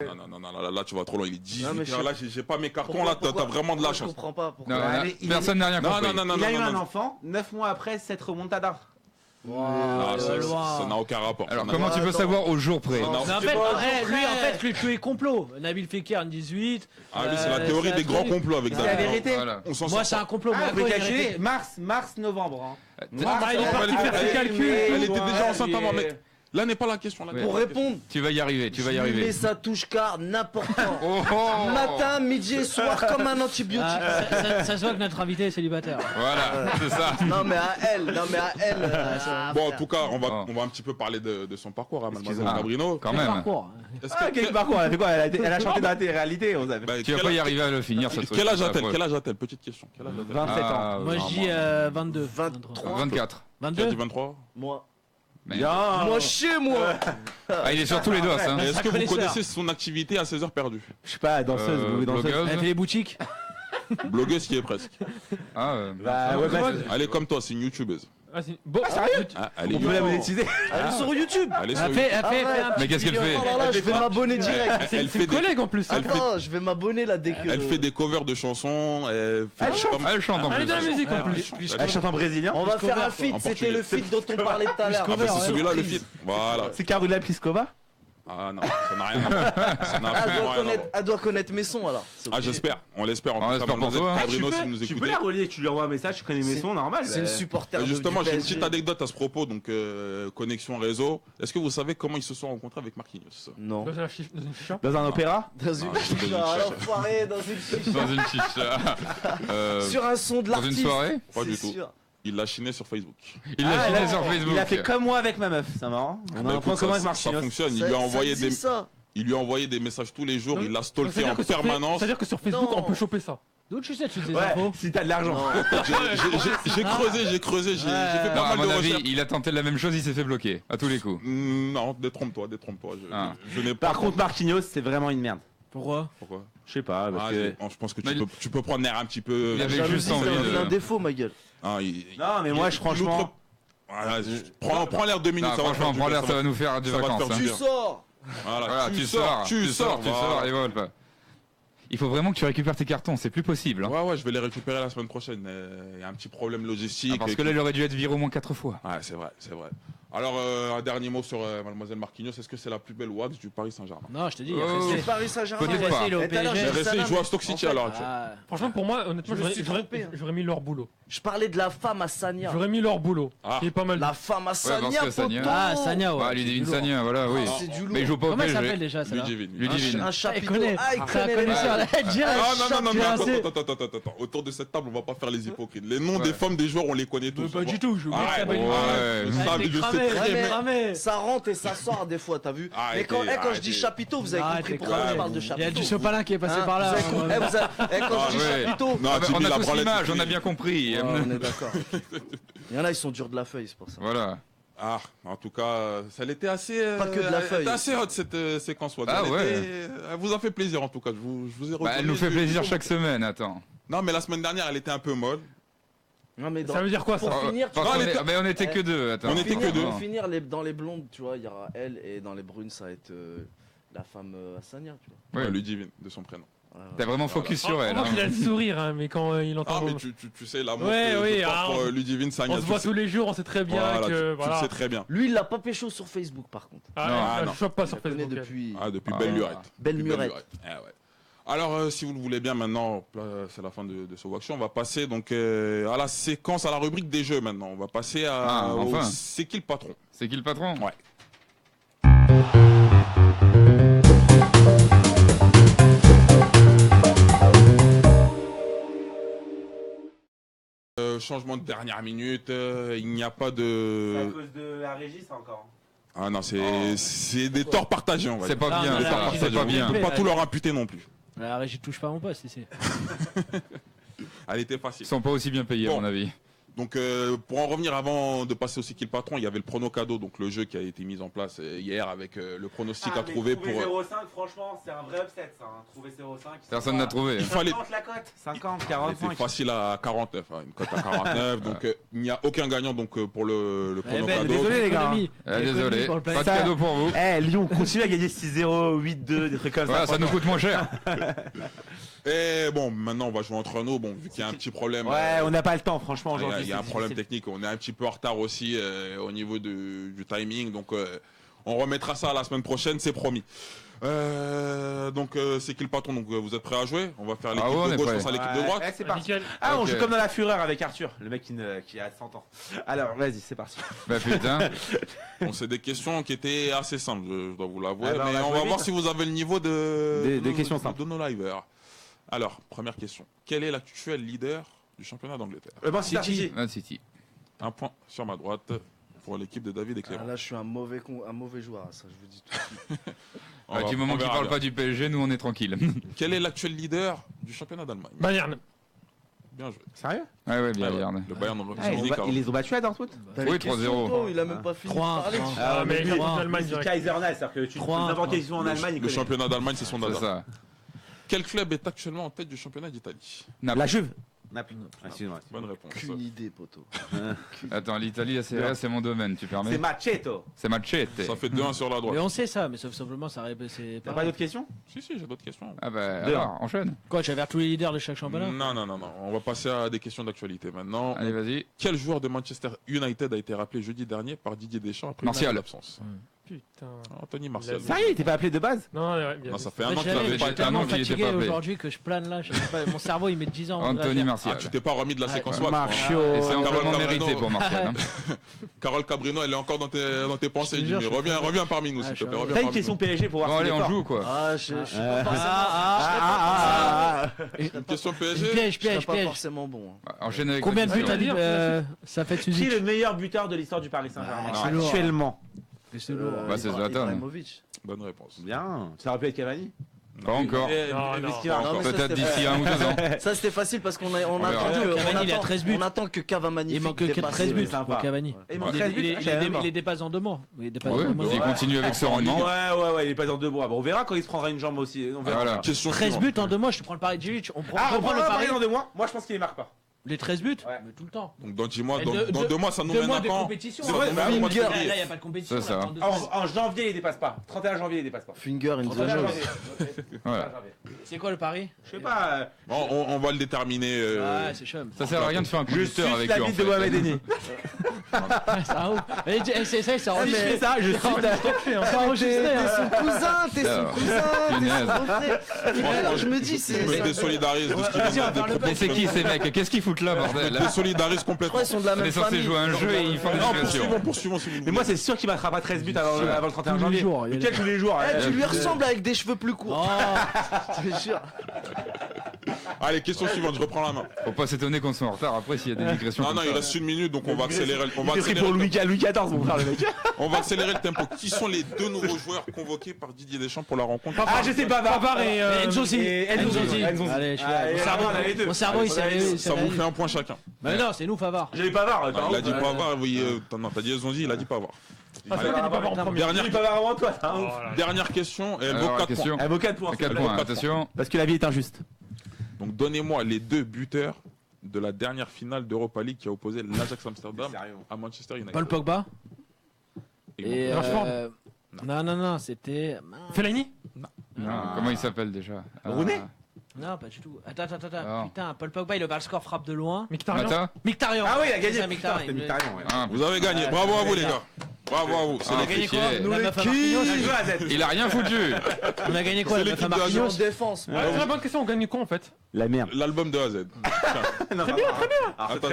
non, là tu vas trop loin. Il est 18 Non, mais je h. sais- Là j'ai pas mes cartons. Pourquoi- Là t'as pourquoi- vraiment de la pourquoi chance. Je comprends pas pourquoi. Non, là, mais il personne n'a rien Non, compris. non, non, Il a eu non, un non. enfant, 9 mois après cette remontada. Ah, ça loin. n'a aucun rapport. Alors Ça n'a- comment tu peux Attends. savoir au jour près? Non, Mais en c'est fait, pas- lui, en fait, lui est complot. Nabil Fekir, 18. Ah lui c'est la théorie c'est des un grands truc. complots avec C'est la David. vérité. Voilà. On s'en Moi, sort c'est pas. un complot. Ah, mais on peut après, il est calculer arrêté. mars, novembre. Hein. il est parti faire ses calculs. Elle était déjà enceinte avant, mec. Là n'est pas la question. Là, Ouais. Pour répondre, Tu vas y arriver, tu vas y je lui arriver. mets sa touche car n'importe quand. Oh, oh. Matin, midi et soir comme un antibiotique. Ah, ça se voit que notre invité est célibataire. Voilà, c'est ça. Non mais à elle. Bon, en tout cas, on Oh. va un petit peu parler de son parcours, hein, Mademoiselle Excuse-moi. Cabrino. Quand Quel même. parcours. Est-ce Ah, que- quel parcours, elle a fait quoi? Elle a chanté dans la télé-réalité, on savait. bah, Tu vas pas y arriver à le finir, ça Quel âge a-t-elle? Quel âge a-t-elle? Petite question. Quel âge a-t-elle? 27 ans. Ah, Moi, je dis 22. 23. 24. Tu as dit 22. 23? Moi. Mais- Bien. Moi chez moi. Ah, il est sur tous les dos, ça. Et est-ce que vous connaisseur. connaissez son activité à 16 heures perdues? Je sais pas, danseuse, vous danseuse. blogueuse. Elle fait les boutiques. Blogueuse qui est presque. Ah, Bah, ouais, bah, Elle est comme toi, c'est une youtubeuse. Ah, c'est bon. sérieux? Ah, elle est on peut la YouTube. monétiser. Elle est sur YouTube. Elle est sur Elle fait YouTube. un Arrête. Mais qu'est-ce qu'elle fait? Oh là là, je vais m'abonner direct. Elle C'est fait une des collègue en plus. Elle fait- Attends, je vais m'abonner là dès que. elle fait des covers de chansons. Elle fait Elle chante. comme- Elle chante en Elle est plus. de la musique en Ah, plus. Elle chante en brésilien. On va faire un cover, feat. en C'était portugais. le feat dont on parlait tout à l'heure. Ah, bah, c'est ouais. celui-là le feat. Voilà. C'est Carola Pliskova. Ah non, ça n'a rien à voir. Ça n'a absolument rien à voir. Elle doit connaître mes sons alors. C'est Ah, obligé. j'espère. On l'espère. En On tout cas, l'espère pour Mademoiselle toi, hein. Cabrino, si vous nous Tu peux écoutez. la relier, tu lui envoies un message, tu connais mes C'est- sons, normal. C'est une supporter. de- Justement, du j'ai une PSG. petite anecdote à ce propos, donc connexion réseau. Est-ce que vous savez comment ils se sont rencontrés avec Marquinhos? Non. Dans une chicha. Dans un opéra. Dans une Ah, c'est chicha, dans une chicha. l'enfoiré, dans une chicha. Dans une chicha. Sur un son de Dans une l'artiste. soirée? Pas C'est du tout. sûr. Il l'a chiné sur Facebook. Il l'a Ah, filé là, sur Facebook. Il a fait comme moi avec ma meuf, c'est marrant. On a Bah, un écoute, point commun avec ça Marquinhos. fonctionne. Il Ça- lui a ça envoyé existe, des. ça. Il lui a envoyé des messages tous les jours, Non, il l'a Donc, stalké c'est-à-dire en que sur permanence. C'est-à-dire que sur Facebook, Non. on peut choper ça. D'où tu sais toutes ces Ouais, infos? si t'as de l'argent. J'ai creusé, j'ai fait Non, pas à mal mon de avis, recherches. il a tenté la même chose, il s'est fait bloquer à tous les coups. Non, détrompe-toi. Ah. Je n'ai pas. Par contre, Marquinhos, c'est vraiment une merde. Pourquoi? Pourquoi Je sais pas, parce Ah, que... je pense que Mais tu peux prendre l'air un petit peu. Il avait Jalousie, juste envie c'est un de... défaut, ma gueule. Ah, Non, mais moi, franchement... Voilà, prends l'air 2 minutes, Non, ça va te faire franchement, du prends bien, l'air, ça va nous faire des ça va te vacances. faire hein. du Tu sors. Voilà, Tu sors, voilà. et voilà. Il faut vraiment que tu récupères tes cartons, c'est plus possible. Hein. Ouais, je vais les récupérer la semaine prochaine. Il y a un petit problème logistique. Ah, parce que là, il aurait dû être viré au moins 4 fois. Ouais, c'est vrai. Alors, un dernier mot sur Mademoiselle Marquinhos. Est-ce que c'est la plus belle wax du Paris Saint-Germain? Non, je te dis, Oh. C'est Paris Saint-Germain. Peut-être ouais. pas. il est au Et tout à l'heure, PSG. j'ai Mais dit ça, restez, il là, joue à mais Stoke City en fait, alors actuellement. Ah, Franchement, pour moi, honnêtement, Je me suis trompé. j'aurais mis leur boulot. Je parlais de la femme à Sagna. J'aurais mis leur boulot. Ah. Il est pas mal. La femme à parce Sagna, que Sagna- poteau. Ah, Sagna, ouais. Bah, c'est Ludivine du lourd. Sagna, voilà, oui. C'est du lourd. Mais il joue pas au Comment elle PSG. s'appelle déjà, celle-là? Ludivine. Un Il chapiteau. connaît. Ah, il C'est un connaît. connaisseur, là. Direct. Ah non, Chapeau, attends. Autour de cette table, on va pas faire les hypocrites. Les noms des femmes des joueurs, on les connaît tous. Pas du tout, je veux Arrête, pas ouais. je sais très bien. cramé. Ça rentre et ça sort des fois, t'as vu. Arrêtez, Mais quand je arrêtez. dis chapiteau, vous avez compris pourquoi je parle de Il y a chapiteau. du Sopalin qui est passé Hein, par là. vous avez compris- quand je dis ouais. chapiteau, Non, Ah bah, Jimmy, on a la tous branlette, l'image, c'est on a fini. bien compris. Ouais, on est d'accord. Il y en a, ils sont durs de la feuille, c'est pour ça. Voilà. Ah, en tout cas, ça l'était assez. Pas que de la elle feuille. était assez hot cette séquence. Wag. Ah Elle ouais. elle vous a fait plaisir en tout cas. Je vous ai Bah, reconnu. elle nous fait plaisir chaque semaine, attends. Non, mais la semaine dernière, elle était un peu molle. Non, mais Ça veut dire quoi, ça Pour finir, tu Parce vois, qu'on on était- mais on était que deux, attends. On était que deux. Pour finir, dans les blondes, tu vois, il y aura elle, et dans les brunes, ça va être la femme à Sagna, tu vois. Ouais. Ludivine, de son prénom. Ouais, ouais. T'as vraiment focus sur elle. Moi, il a Hein. le sourire, hein, mais quand il Ah, entend. mais tu sais, l'amour Ouais, que oui, je porte ah, pour on- Ludivine Sagna. On se voit tous les jours, on sait très bien Voilà, que. tu Voilà. le sais très bien. Lui, il l'a pas pécho sur Facebook, par contre. Ah, Non, elle non. chope pas Je sur la connais Facebook. depuis. Ah, depuis Ah, Belle ouais. Lurette. Belle Depuis Murette. Eh ouais. Alors, si vous le voulez bien, maintenant, là, c'est la fin de ce workshop. On va passer donc à la séquence, à la rubrique des jeux maintenant. On va passer Ah, au enfin. C'est qui le patron? C'est qui le patron? Ouais. Changement de dernière minute, il n'y a pas de. cause de la régie, ça encore. Ah non, c'est des torts partagés, on va C'est dire. pas Ah, bien, mais Des là, torts ça. il C'est partagés. pas On bien. peut pas tout leur imputer non plus. La régie touche pas à mon poste ici. Elle était facile. Ils sont pas aussi bien payés, à Bon. mon avis. Donc pour en revenir avant de passer au C'est qui le patron, il y avait le prono cadeau, donc le jeu qui a été mis en place hier avec le pronostic à trouver pour. 0,5, franchement, c'est un vrai upset, ça. Hein. Trouver 0,5. Personne n'a trouvé. Il fallait. 50 la cote. 50, C'était 45. facile à 49, hein, une cote à 49, donc il n'y a aucun gagnant donc pour le prono ben, cadeau. désolé, les gars. Économie. Désolé, Économie pour le pas de planète. cadeau pour vous. Eh, Lyon, continue à gagner 6-0, 8-2, des trucs comme Voilà, ça nous coûte moins cher. Et bon, maintenant on va jouer entre nous, bon vu qu'il y a un petit problème. Ouais, on n'a pas le temps, franchement, il y a- aujourd'hui. il y a un c'est problème difficile. technique, on est un petit peu en retard aussi au niveau du timing, donc on remettra ça la semaine prochaine, c'est promis. Donc c'est qui le patron? Donc vous êtes prêts à jouer? On va faire l'équipe Ah ouais, on de est gauche prêt. face à l'équipe de Ouais, droite. ouais, c'est parti. Nickel. Ah, on Ok. joue comme dans la fureur avec Arthur, le mec qui a 100 ans. Alors, vas-y, c'est parti. Bah putain. Bon, c'est des questions qui étaient assez simples, je dois vous l'avouer, Ah bah, mais on va on jouer va voir vite. si vous avez le niveau de Des questions simples. de nos liveurs. Alors, première question. Quel est l'actuel leader du championnat d'Angleterre? Bon, City. Man City. Un point sur ma droite pour l'équipe de David et Clément. Ah, là, je suis un mauvais joueur, ça, je vous dis tout de suite. On Ah, va- du moment on qu'il verra parle bien. pas du PSG, nous on est tranquille. Quel est l'actuel leader du championnat d'Allemagne? Bayern. Bien joué. Sérieux? Ouais, ouais, bien, Ah ouais, bien. Le Bayern Ils les ont battus à Dortmund? T'as Oui, les questions, 3-0. toi, il a même pas fini de 3-1, parler. 3-1. Ah, mais lui, l'Allemagne C'est direct. Kaisernal, c'est-à-dire que tu peux 3-1, n'importe quelle en Allemagne, il Le connaît. championnat d'Allemagne, c'est son C'est dada. ça. Quel club est actuellement en tête du championnat d'Italie? La Juve. Naples. Excuse-moi. Bonne réponse. Aucune idée, poteau. Attends, l'Italie, la Serie A, c'est mon domaine, tu C'est permets? Macheto. C'est Machete. Ça fait 2-1 sur la Mais droite. on sait ça, mais sauf simplement ça c'est T'as pas d'autres questions? Si, j'ai d'autres questions. Ah bah, Deux. alors, enchaîne. Quoi, tu vas vers tous les leaders de chaque championnat? Non. On va passer à des questions d'actualité maintenant. Allez, vas-y. Quel joueur de Manchester United a été rappelé jeudi dernier par Didier Deschamps après Martial. une absence? Putain. Anthony Martial. Il a- Sérieux, il était pas appelé de base? Non, ouais, bien Non, vu. ça fait un Ouais, an qu'il j'avais- avait fait pas J'étais été. un tellement an qu'il était fatigué pas appelé. aujourd'hui que je plane là, je sais pas, mon cerveau il met 10 ans. Anthony Ah, Martial. tu t'es pas remis de la séquence WhatsApp. Martial. Et c'est Carole amplement Cabreno. mérité pour Martial. hein. Carole Cabrino, elle est encore dans tes pensées. Je te jure, Jimmy. je Reviens parmi nous, Ah, s'il te je plaît. suis Reviens T'as une parmi question nous. PSG pour voir Bon, si allez, t'es on fort. joue quoi. Ah, je suis pas forcément. Une question Une PSG. piège, Je serais piège, pas piège. forcément bon. hein. Enchaîne avec Combien la de buts question. t'as dit ça fait Qui est Suzy? le meilleur buteur de l'histoire du Paris Saint-Germain Ah, c'est lourd. actuellement? C'est lourd. Bah, c'est Zlatan. Ibrahimovic. Bonne réponse. Bien. Ça aurait pu être Cavani. Pas encore. Non, ce qui va. Non, mais ça, Peut-être c'était- d'ici 1 ou 2 ans. Ça c'était facile parce qu'on verra. Cavani, il a 13 buts. on attend que Cava Il magnifique manque que dépasse, 13 buts sympa. pour Cavani. Il manque Il 13 buts, il les dépasse en 2 mois. Il dépasse en Ouais, 2 mois. s'il continue avec ce rendement. Ouais, il est pas dans 2 mois. Bon, on verra quand il se prendra une jambe aussi. On verra. Voilà. Question 13 suivante. buts en 2 mois, je te prends le pari de Jilic. On prend Ah, on le prend le pari. pari dans 2 mois. Moi, je pense qu'il les marque pas. Les 13 buts Ouais. Mais tout le temps. Donc dans 10 mois, Et dans deux- 2 mois, ça nous 2 mène mois à de quand compétition. C'est là. vrai, Là, bah, il moi, n'y je a te dis. pas de compétition. C'est ça. là, En janvier, il dépasse pas. 31 janvier, il dépasse pas. Finger in the 31 nose. janvier. Voilà. C'est quoi le pari Je sais pas. Bon, on va le déterminer. Ouais, c'est chum. Ça sert à rien de faire un Je conducteur suis avec la lui en bite de fait. Mohamed Eni. C'est un ouf. Mais c'est ça, c'est enregistré. C'est ça, je suis C'est enregistré. T'es hein. son cousin, t'es son Alors, cousin, t'es punaise. son frère. Alors je me dis, Je me désolidarise de ce qu'il Vas-y, on vient va de faire le proposer. Mais c'est qui ces mecs? Qu'est-ce qu'ils foutent là, Je bordel? me désolidarise Je complètement. crois qu'ils sont de la On est même censé famille. jouer à un jeu et ils font des Non, situations. poursuivons si vous voulez. Mais moi, c'est sûr qu'il marquera pas 13 buts avant le 31 Tous les janvier. jours, il y a Quel tous les jours? Eh, tu lui ressembles avec des cheveux plus courts. Oh, Je te jure. Allez, question suivante, je reprends la main. Faut pas s'étonner qu'on soit en retard après s'il y a des digressions. Non, comme non, il ça. reste 1 minute, donc on va accélérer Il est pris pour Louis XIV, mon frère, le mec. on va accélérer le tempo. Qui sont les 2 nouveaux joueurs convoqués par Didier Deschamps pour la rencontre? Ah, je sais pas, Pavard et Nzonzi. Nzonzi. Allez, je suis là. Allez, Mon cerveau, on a les deux. mon cerveau, il s'est Ça vous fait un point chacun. Mais non, c'est nous, Favard. J'ai Pavard. Ah, il a dit Pavard, non, t'as dit Zonzi, il a dit Pavard. Ah, c'est vrai qu'il dit Pavard en premier. Dernière, J'ai Pavard avant toi. Oh là. dernière question, et elle Alors, vaut la 4 points. question. Elle vaut 4 points. À 4 points, attention. Parce que la vie est injuste. Donc donnez-moi les 2 buteurs de la dernière finale d'Europa League qui a opposé l'Ajax Amsterdam à Manchester United. Paul Pogba. Et Et Rashford. non, c'était. Fellaini. Non, comment il s'appelle déjà? Rooney Non, pas du tout. Attends. Ah. Putain, Paul Pogba, il a ouvert le score, frappe de loin. Mkhitaryan. Mata? Mkhitaryan. Ah oui, il a C'est gagné. ça, Mkhitaryan. C'était Mkhitaryan, ouais. Ah, Vous avez gagné, bravo à vous les gars. Bravo à vous. C'est Ah, les On a gagné clics. quoi Nous, La meuf à Marquinhos. il a rien foutu. On a gagné quoi C'est La meuf à l'équipe de En Marquinhos. défense. Ouais, c'est la bonne question, on gagne quoi en fait? La merde. L'album de A à Z. Très bien, très bien. Attends,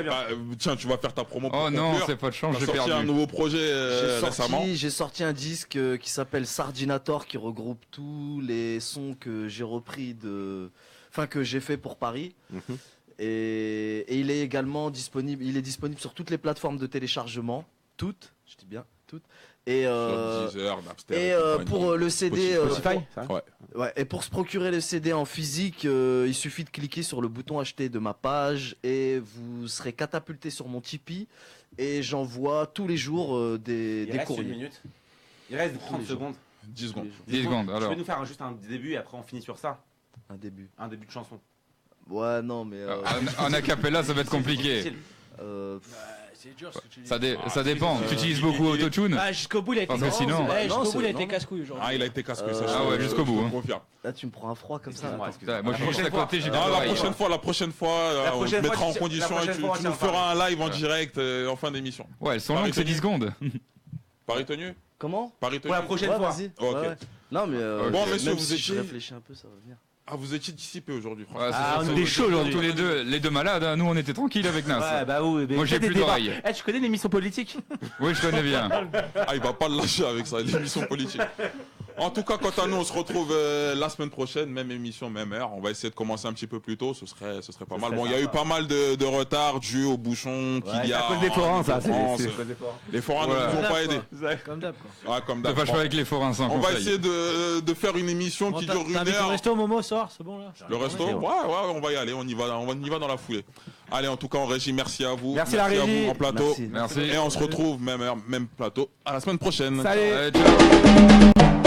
tiens, tu vas faire ta promo pour Oh non, conclure. c'est pas de chance, T'as j'ai sorti un perdu. nouveau projet récemment. J'ai sorti un disque qui s'appelle Sardinator qui regroupe tous les sons que j'ai repris que j'ai fait pour Paris. Et il est également disponible, sur toutes les plateformes de téléchargement, toutes, je dis bien toutes. Et Sur Deezer, Napster et compagnie. pour le CD, Spotify. pour- ouais, et pour se procurer le CD en physique, il suffit de cliquer sur le bouton acheter de ma page et vous serez catapulté sur mon Tipeee et j'envoie tous les jours des courriers. minute. Il reste 30 secondes. 10 secondes. 10 secondes, Tu alors. peux nous faire juste un début et après on finit sur ça. Un début. Un début de chanson. Ouais, non, mais. En acapella, ça va être compliqué. C'est dur ce que tu dis. Ça dépend. Tu utilises beaucoup Autotune? Ah, jusqu'au bout, il a été Parce que sinon- jusqu'au bout, il a non. été casse-couille aujourd'hui. Ah, il a été casse-couille, ça. Ah ouais, jusqu'au bout, hein. Confirme. Là, tu me prends un froid comme ça. Excuse-moi, attends. excuse-moi. Moi, je suis juste à côté, j'ai des Non, la oreilles. prochaine fois, La on te prochaine mettra fois, en tu- condition la et prochaine tu fois, nous tiens, feras un live en Ouais. direct en fin d'émission. Ouais, elles sont longues, c'est 10 secondes. Paris tenu Comment Paris tenu Pour la prochaine Ouais, fois. vas-y. Ok. Ouais, ouais. Non, mais. Bon, messieurs, même vous si je étiez- réfléchis un peu, ça va venir. Ah, vous étiez dissipés aujourd'hui, Ouais, franchement. Ah, c'est- on c'est- est chaud aujourd'hui. Tous les deux malades, hein. Nous on était tranquilles avec Nas. Ouais, bah oui, mais Moi, j'ai fais des plus débats. d'oreilles. Eh, tu connais l'émission politique? Oui, je connais bien. Ah, il va pas le lâcher avec ça, l'émission politique. En tout cas, quant à nous, on se retrouve la semaine prochaine, même émission, même heure. On va essayer de commencer un petit peu plus tôt, ce serait pas mal. serait Bon, il y a eu sympa. pas mal de retard dû aux bouchons qu'il y C'est a. à cause des forains, ça. en France. C'est à cause des forains. Les forains ne Voilà. nous ont pas aidés. Comme d'hab, quoi. Ouais, comme T'as d'hab. pas le choix avec les forains sans On va conseil. essayer de faire une émission qui dure une T'invites au heure. resto, Momo, ce soir, c'est bon là? Le resto, ouais, on va y aller, on y va dans la foulée. Allez, en tout cas, en régie, merci à vous. Merci la à régie. vous en plateau. Merci. Merci. Et on se retrouve même heure, même plateau à la semaine prochaine. Salut. Allez, ciao.